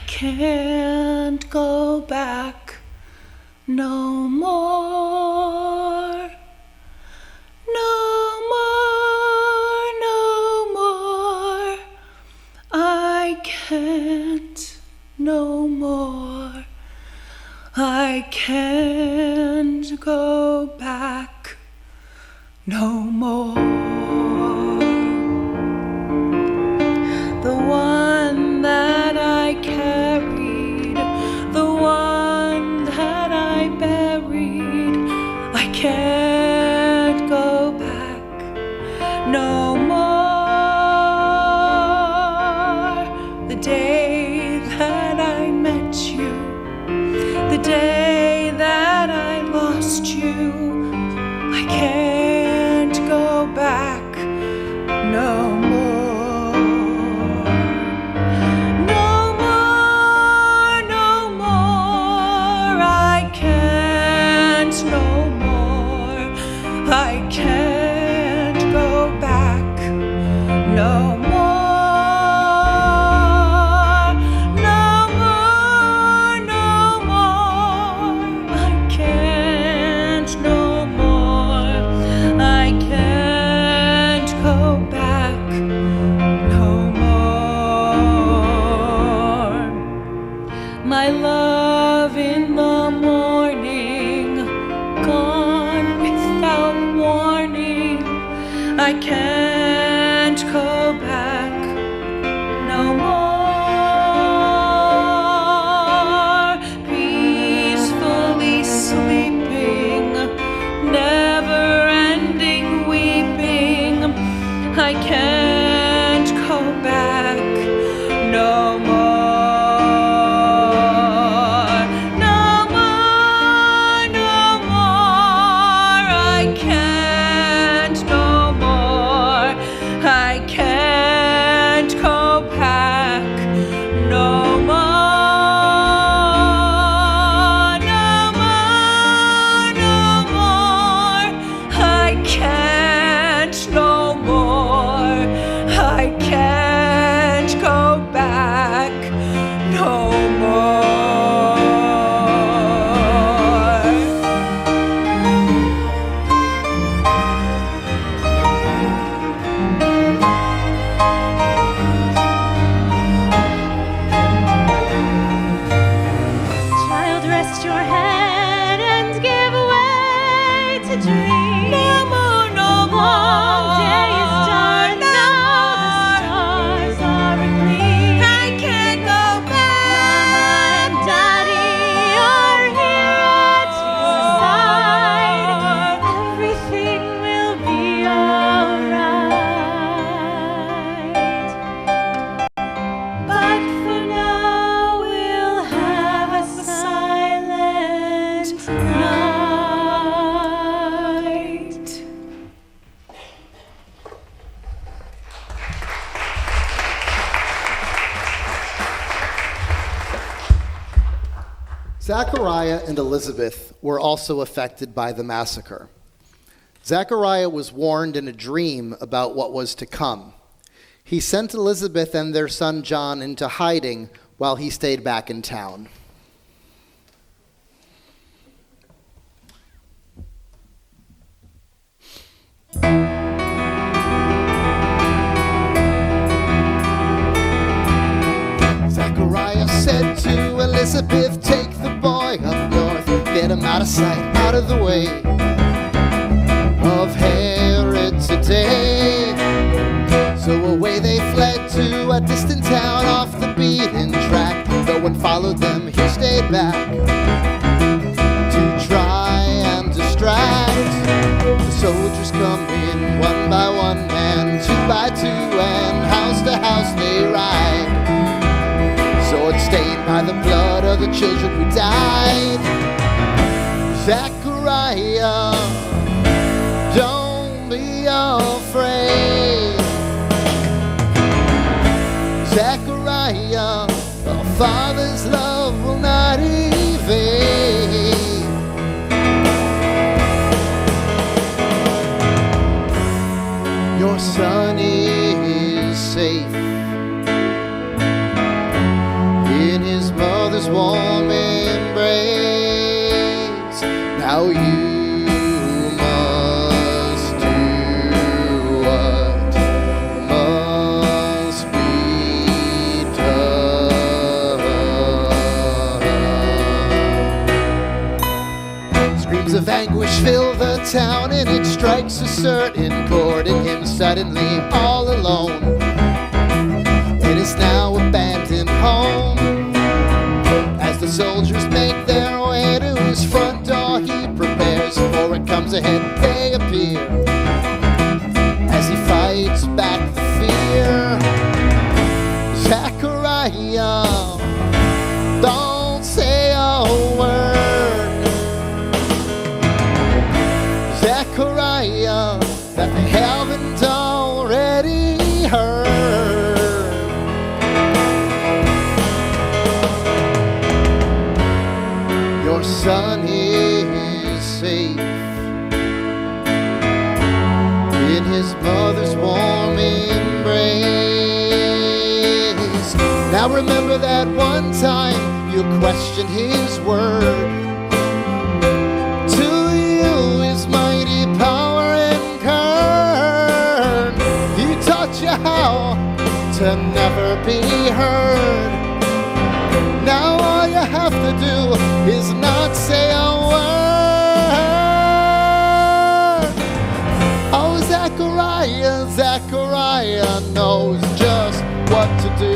Can't go back no more, no more, no more. I can't no more. I can't go back no more. The one that I carried, the one that I buried, I can't go back no more. The day that I met you, the day that I lost you, I can't go back no more. I can't go back no more, no more, no more. I can't no more. I can't go back no more. My love in the morning, gone without warning. I can't go back no more. Peacefully sleeping, never-ending weeping. I can't go back no more. Zechariah and Elizabeth were also affected by the massacre. Zechariah was warned in a dream about what was to come. He sent Elizabeth and their son John into hiding while he stayed back in town. Zachariah said to Elizabeth, take the boy up north, get him out of sight, out of the way of Herod today. So away they fled to a distant town off the beaten track. No one followed them, he stayed back to try and distract. The soldiers come in one by one and two by two, and house to house they ride, sword stained by the blood of the children who died. Zachariah, don't be afraid. Zachariah, our Father's love will not evade. Your son is safe in his mother's warm embrace. Now you must do what must be done. Screams of anguish fill the town, and it strikes a certain chord in him suddenly, all alone. It is now abandoned home. As the soldiers make their way to his front door, he prepares for it comes ahead. They appear as he fights back the fear. Zachariah, don't say a word. Zachariah, that they haven't already heard. Your son is safe in his mother's warm embrace. Now remember that one time you questioned his word. To you his mighty power incurred. He taught you how to never be heard. Now all you have to do is not say a word. Oh, Zachariah, Zachariah knows just what to do.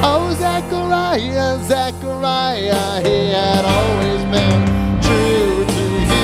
Oh, Zachariah, Zachariah, he had always been true to you.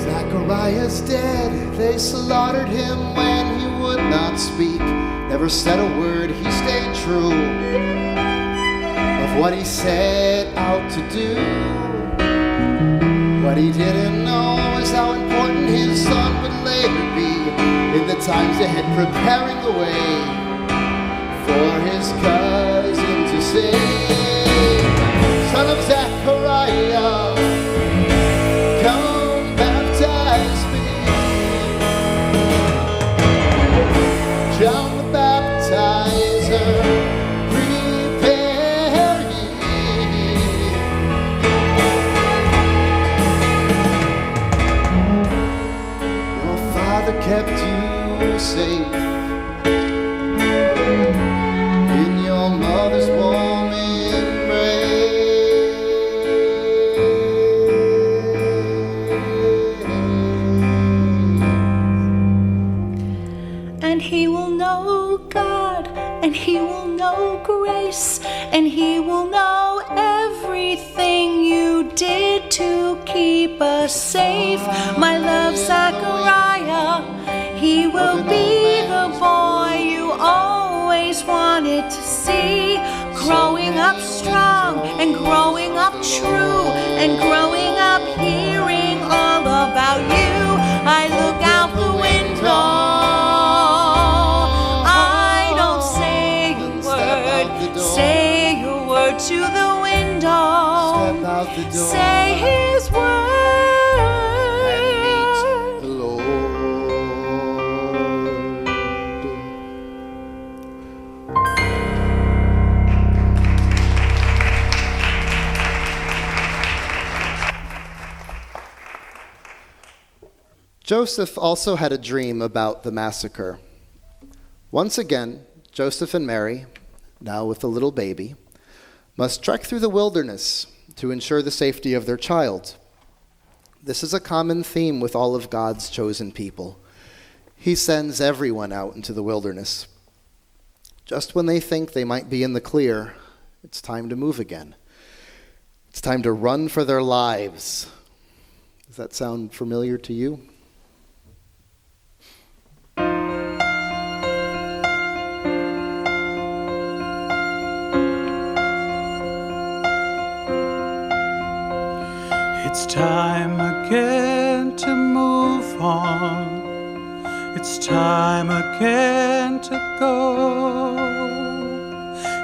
Zachariah's dead, they slaughtered him when he would not speak. Never said a word, he stayed true of what he set out to do. What he didn't know was how important his son would later be in the times ahead, preparing the way for his cousin to say, son of Zachariah, come baptize me. John the Baptizer, prepare ye. Your father kept you safe in your mother's womb. voice, and he will know everything you did to keep us safe. My love, Zachariah, he will be the boy you always wanted to see, growing up strong and growing up true and growing up hearing all about you. I look out the window, I don't say a word, say a word to the window, say his word, the Lord. Joseph also had a dream about the massacre. Once again, Joseph and Mary, now with the little baby, must trek through the wilderness to ensure the safety of their child. This is a common theme with all of God's chosen people. He sends everyone out into the wilderness. Just when they think they might be in the clear, it's time to move again. It's time to run for their lives. Does that sound familiar to you? It's time again to move on. It's time again to go.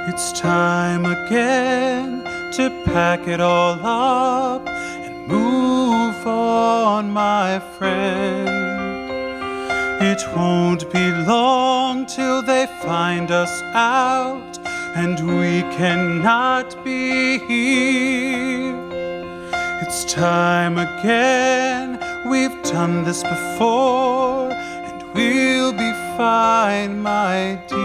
It's time again to pack it all up and move on, my friend. It won't be long till they find us out, and we cannot be here. It's time again, we've done this before, and we'll be fine, my dear.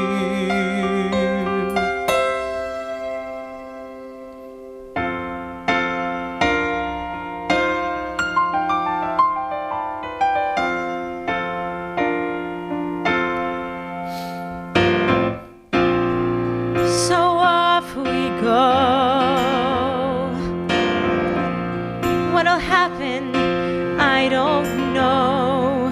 So off we go. What'll happen, I don't know.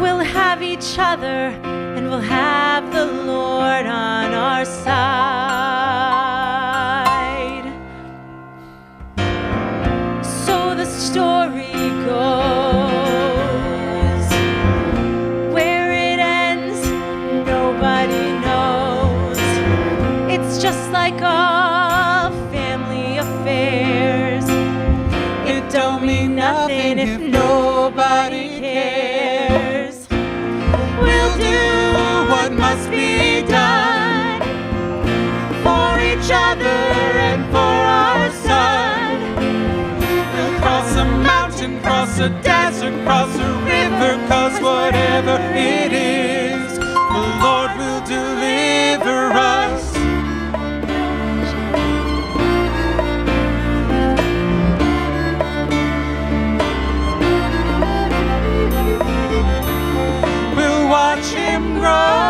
We'll have each other, and we'll have the Lord on our side. So the story goes. Where it ends, nobody knows. It's just like all family affairs. It don't mean nothing if nobody cares. We'll do what must be done for each other and for our son. We'll cross a mountain, cross a desert, cross a river, 'cause whatever it is, the Lord will deliver us. We'll watch him grow.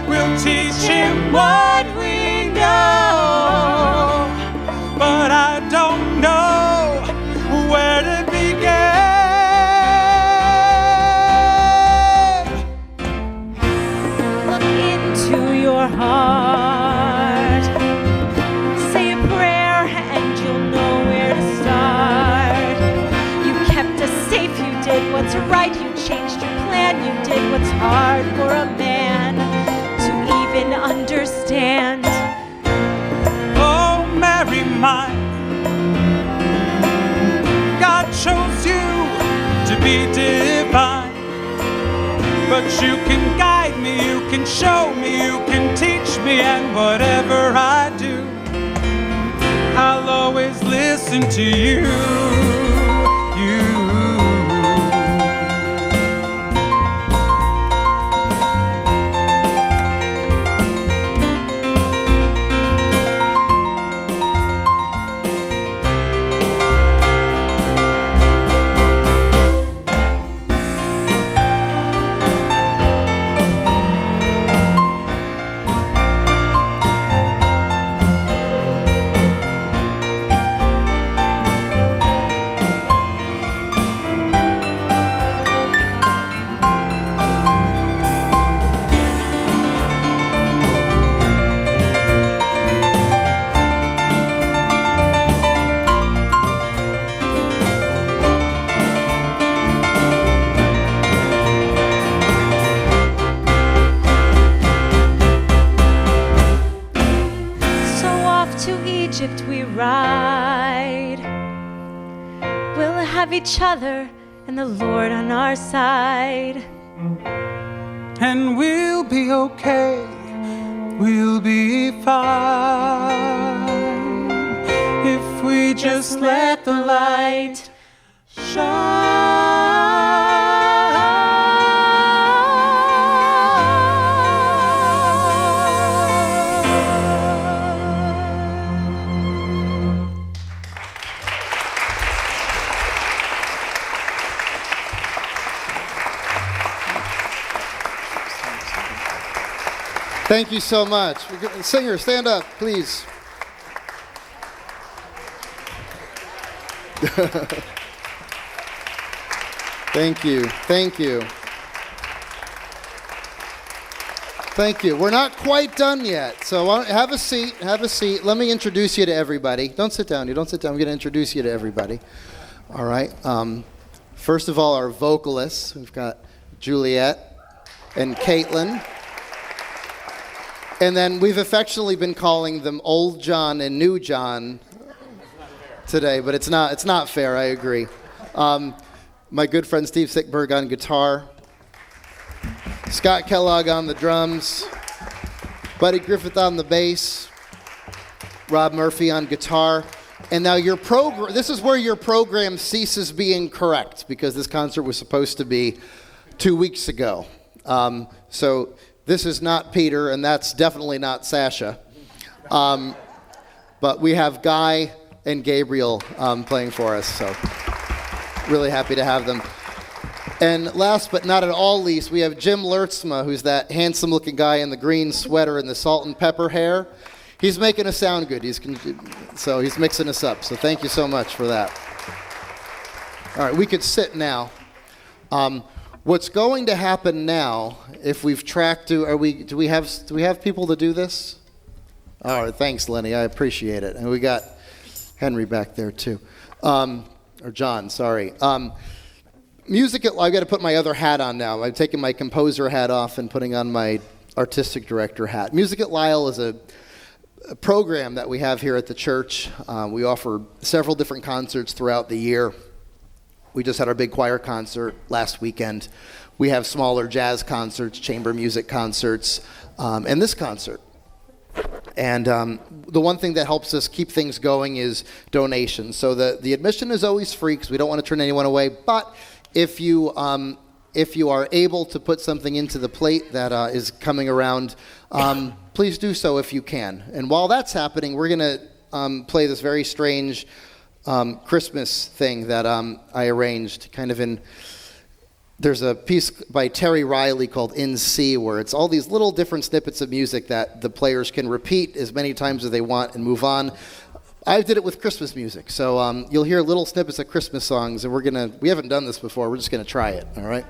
We'll teach him what we know. But I don't know where to begin. Look into your heart. Say a prayer and you'll know where to start. You kept us safe, you did what's right, you changed your plan, you did what's hard for a man to even understand. Oh, Mary mine, God chose you to be divine. But you can guide me, you can show me, you can teach me, and whatever I do, I'll always listen to you. ride. We'll have each other and the Lord on our side. And we'll be okay, we'll be fine, if we just let the light Thank you so much. Singer, stand up, please. Thank you. Thank you. Thank you. We're not quite done yet, so have a seat. Have a seat. Let me introduce you to everybody. Don't sit down. You don't sit down. I'm going to introduce you to everybody. All right. First of all, our vocalists. We've got Juliet and Caitlin. And then we've affectionately been calling them Old John and New John today, but it's not fair, I agree. My good friend Steve Sickberg on guitar, Scott Kellogg on the drums, Buddy Griffith on the bass, Rob Murphy on guitar. And now this is where your program ceases being correct, because this concert was supposed to be 2 weeks ago. So this is not Peter, and that's definitely not Sasha. But we have Guy and Gabriel playing for us, so really happy to have them. And last but not at all least, we have Jim Lertzma, who's that handsome-looking guy in the green sweater and the salt and pepper hair. He's making us sound good. So he's mixing us up. So thank you so much for that. All right, we could sit now. What's going to happen now, if we've tracked do we have people to do this? All right, thanks, Lenny. I appreciate it. And we got Henry back there too, or John. Sorry. I've got to put my other hat on now. I've taken my composer hat off and putting on my artistic director hat. Music at Lyall is a program that we have here at the church. We offer several different concerts throughout the year. We just had our big choir concert last weekend. We have smaller jazz concerts, chamber music concerts, and this concert. And the one thing that helps us keep things going is donations. So the admission is always free because we don't want to turn anyone away. But if you are able to put something into the plate that is coming around, please do so if you can. And while that's happening, we're going to play this very strange Christmas thing that I arranged, there's a piece by Terry Riley called In C, where it's all these little different snippets of music that the players can repeat as many times as they want and move on. I did it with Christmas music, so you'll hear little snippets of Christmas songs, and we haven't done this before, we're just gonna try it, all right?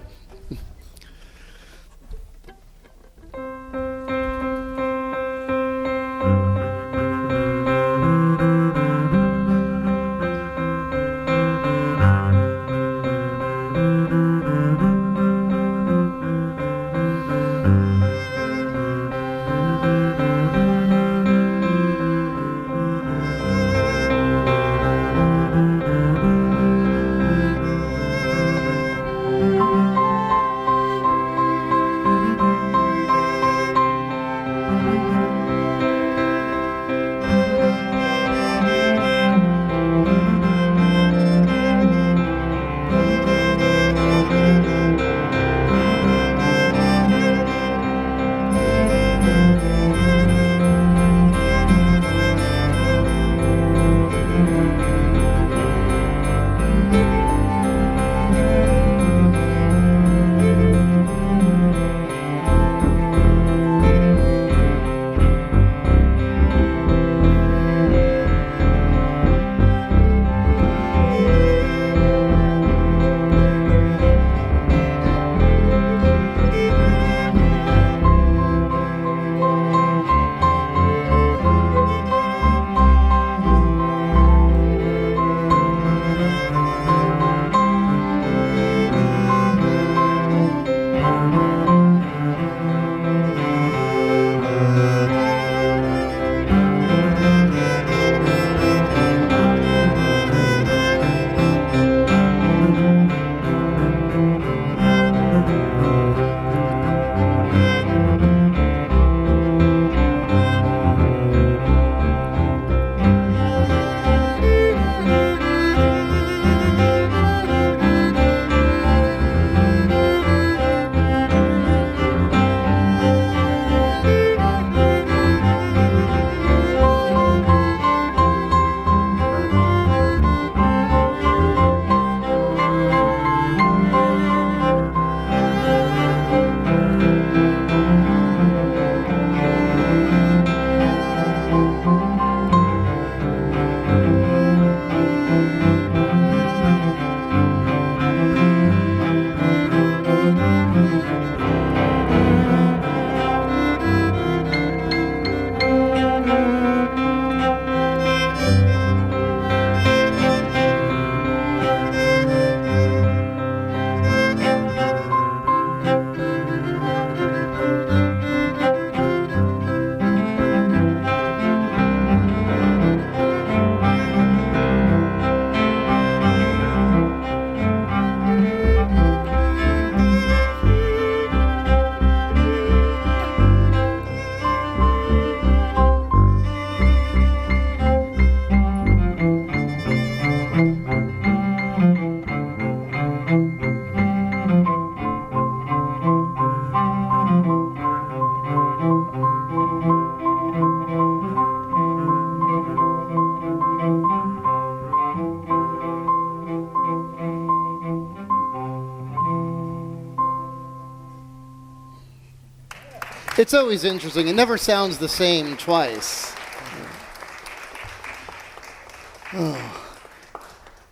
It's always interesting. It never sounds the same twice.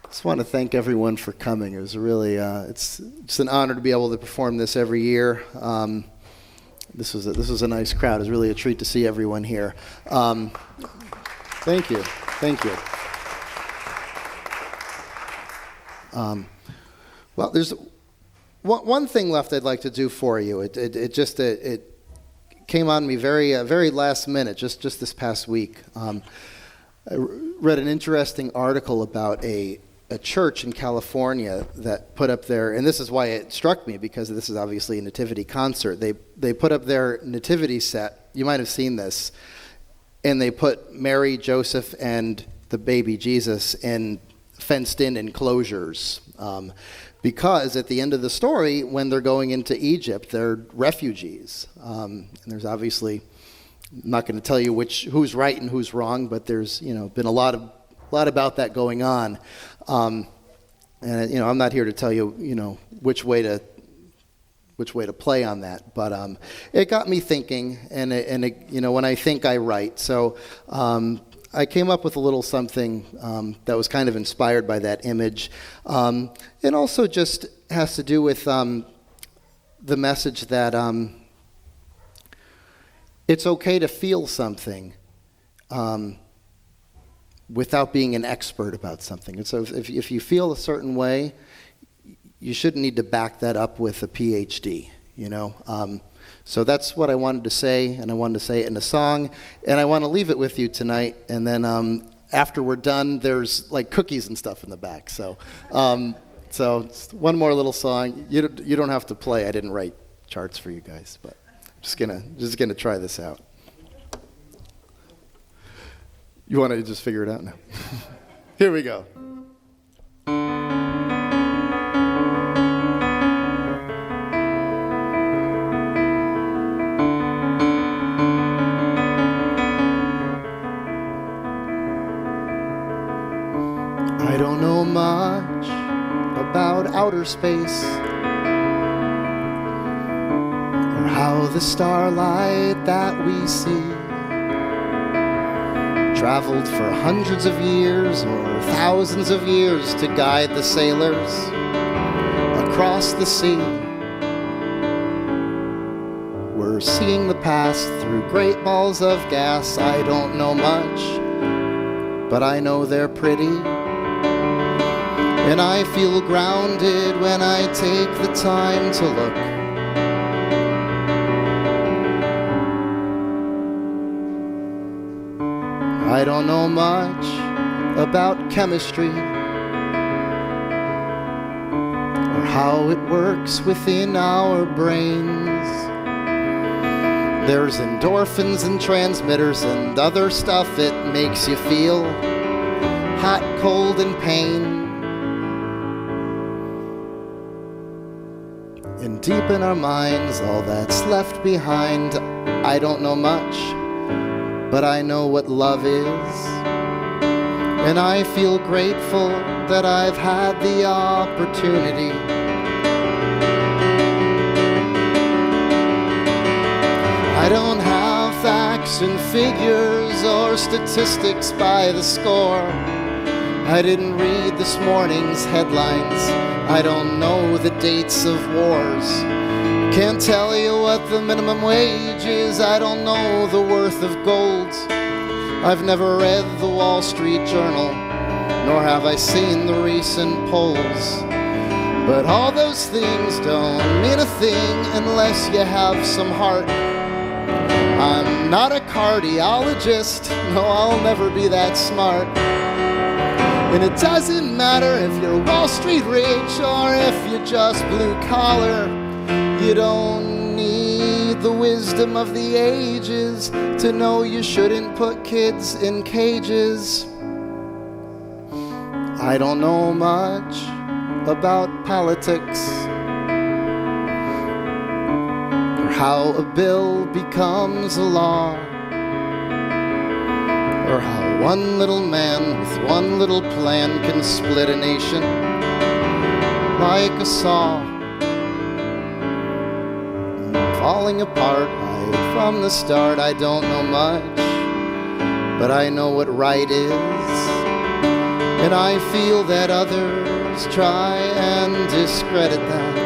Just want to thank everyone for coming. It was really, it's an honor to be able to perform this every year. This was a nice crowd. It was really a treat to see everyone here. Thank you. Well, there's one thing left I'd like to do for you. It came on me very last minute, just this past week. I read an interesting article about a church in California that put up their, and this is why it struck me, because this is obviously a nativity concert. They put up their nativity set. You might have seen this. And they put Mary, Joseph, and the baby Jesus in fenced-in enclosures. Because at the end of the story, when they're going into Egypt, they're refugees. And there's obviously, I'm not going to tell you who's right and who's wrong, but there's been a lot about that going on. And I'm not here to tell you which way to play on that, but it got me thinking, and when I think, I write. So I came up with a little something that was kind of inspired by that image. It also just has to do with the message that it's okay to feel something without being an expert about something. And so if you feel a certain way, you shouldn't need to back that up with a PhD, So that's what I wanted to say, and I wanted to say it in a song, and I want to leave it with you tonight. And then after we're done, there's like cookies and stuff in the back. So it's one more little song. You don't have to play. I didn't write charts for you guys, but I'm just gonna try this out. You want to just figure it out now? Here we go. I don't know much about outer space or how the starlight that we see traveled for hundreds of years or thousands of years to guide the sailors across the sea. We're seeing the past through great balls of gas. I don't know much, but I know they're pretty. And I feel grounded when I take the time to look. I don't know much about chemistry or how it works within our brains. There's endorphins and transmitters and other stuff it makes you feel hot, cold, and pain. And deep in our minds, all that's left behind, I don't know much, but I know what love is. And I feel grateful that I've had the opportunity. I don't have facts and figures or statistics by the score. I didn't read this morning's headlines. I don't know the dates of wars. Can't tell you what the minimum wage is. I don't know the worth of gold. I've never read the Wall Street Journal, nor have I seen the recent polls. But all those things don't mean a thing unless you have some heart. I'm not a cardiologist, no, I'll never be that smart. And it doesn't matter if you're Wall Street rich or if you're just blue collar. You don't need the wisdom of the ages to know you shouldn't put kids in cages. I don't know much about politics or how a bill becomes a law, or how one little man with one little plan can split a nation like a saw. Falling apart, I right from the start. I don't know much, but I know what right is. And I feel that others try and discredit that.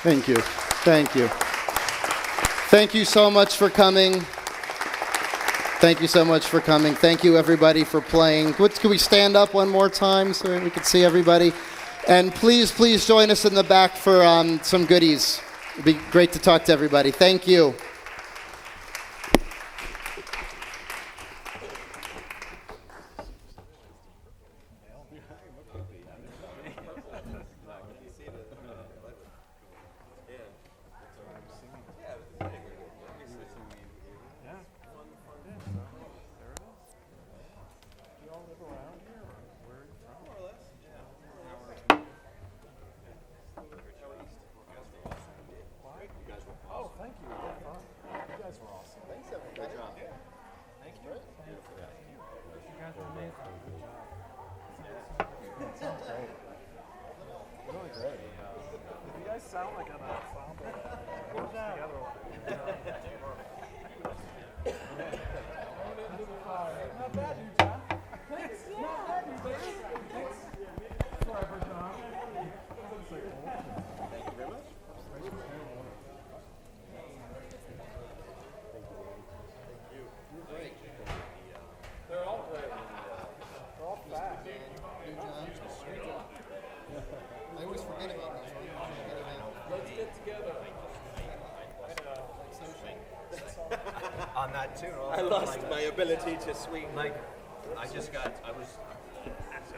Thank you. Thank you. Thank you so much for coming. Thank you so much for coming. Thank you, everybody, for playing. Can we stand up one more time so we can see everybody? And please join us in the back for some goodies. It'd be great to talk to everybody. Thank you. On that tune, I lost my ability to sweep. I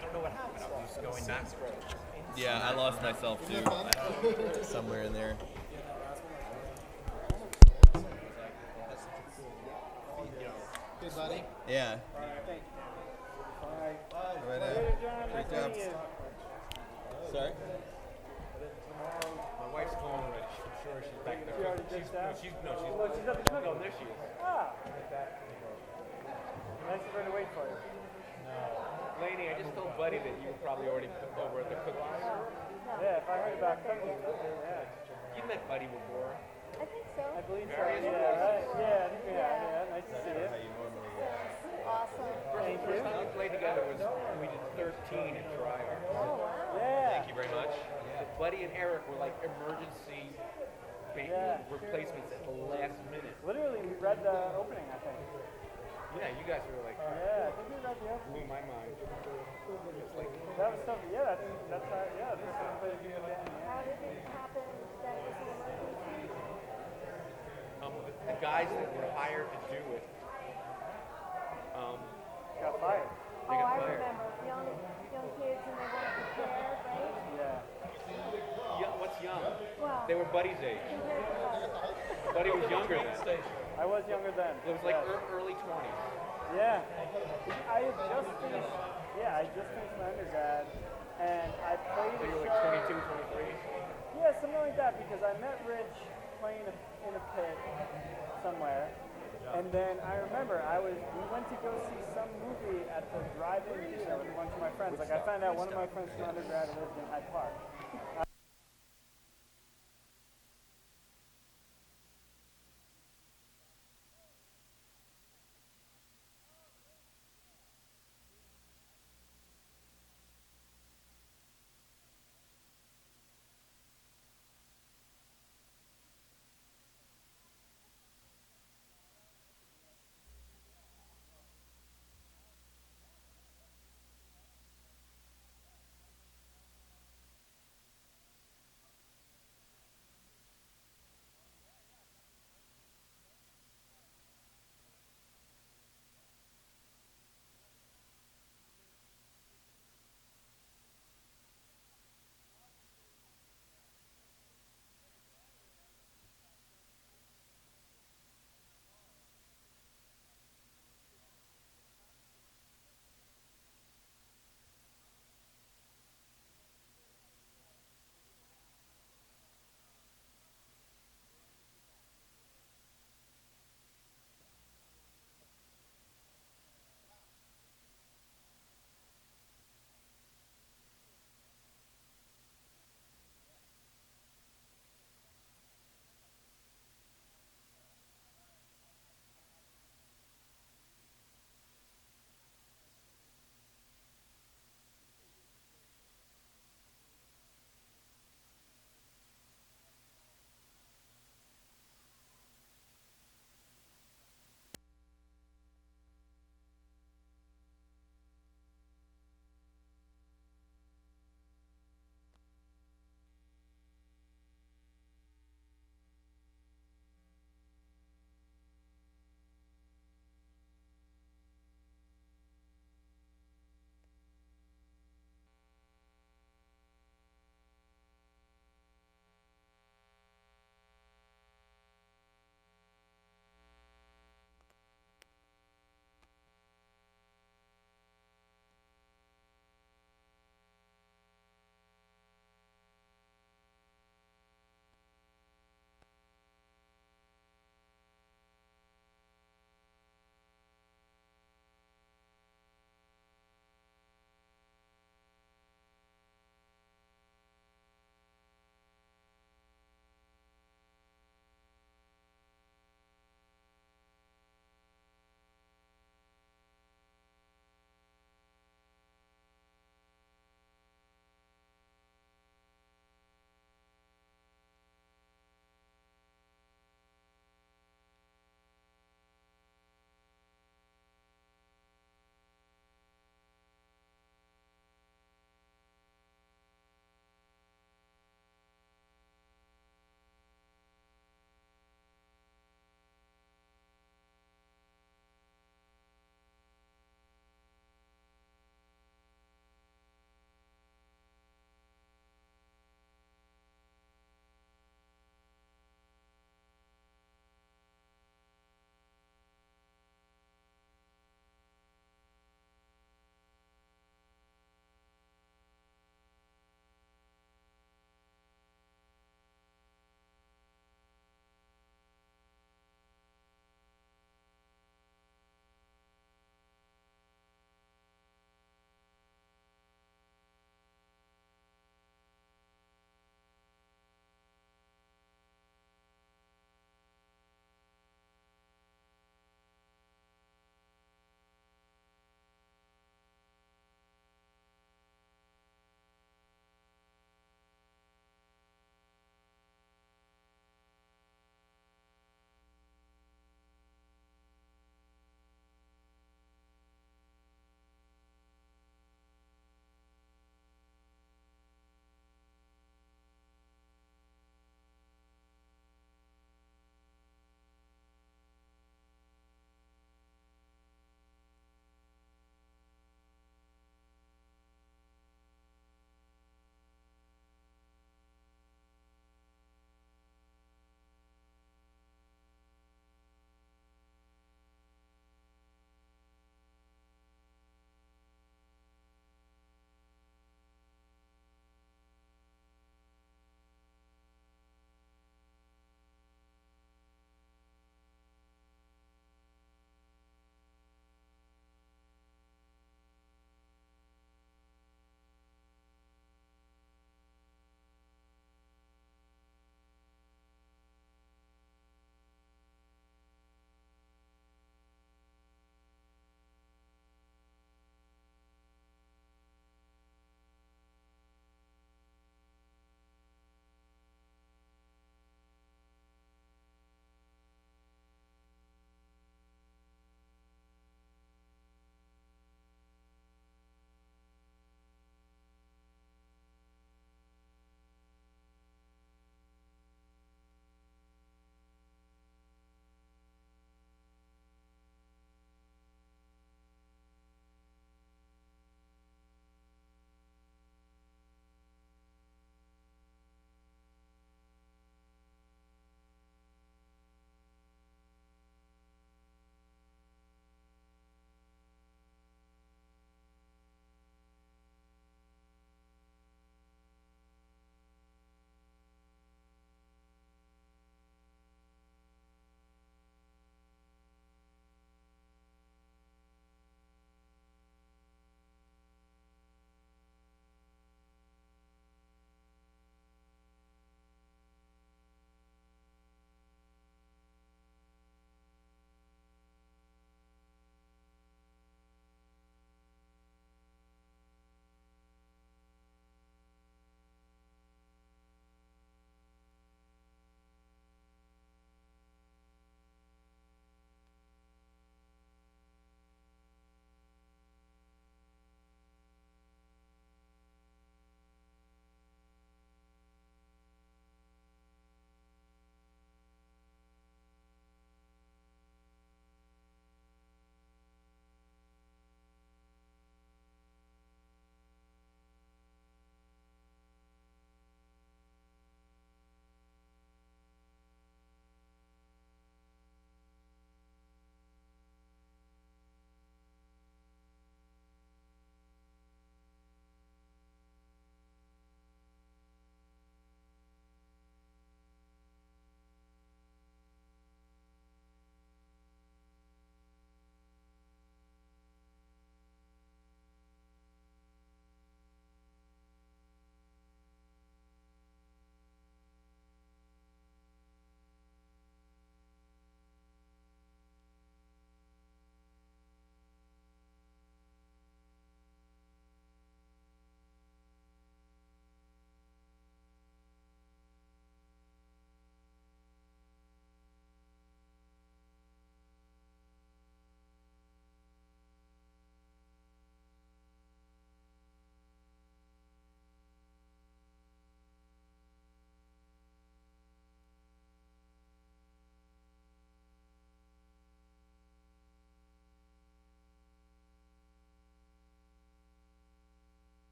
don't know what happened. I was going nuts. Yeah, I lost myself too. Somewhere in there. Good, buddy. Yeah. Great job. Sorry? My wife's calling already. I'm sure she's back there. She already did that? She's up the snuggle. there she is. Ah. Nice of her to wait for you. Lainey, I just told Buddy that you were probably already over at the cookies. Yeah, if I heard about cookies, yeah. You met Buddy before. I think so. I believe so. Yeah, right. Yeah, I think we have. Yeah, nice to see you. Awesome. Thank First you. time we played together was when we did 13 at Triar. Oh, wow. Yeah. Thank you very much. Buddy and Eric were like emergency replacements at the last minute. Literally, we read the opening, I think. Yeah, you guys were like, Yeah, I think we read the opening. blew my mind. It's like, That was so, yeah, that's how, yeah, this is how we played a game again. How did it happen that it was an emergency? the guys that were hired to do it, Got fired. Oh, got I fired. remember. Young kids and they weren't prepared, right? Yeah. what's young? Well, They were Buddy's age. compared to us. Buddy was younger then. I was younger then. It was like yeah. early 20s. Yeah. I had just finished, I just finished my undergrad, and I played So a you were show. like 22, 23? Yeah, something like that, because I met Rich playing in a pit somewhere. And then I remember we went to go see some movie at the drive-in theater with a bunch of my friends. Like I found out one of my friends from undergrad lived in Hyde Park.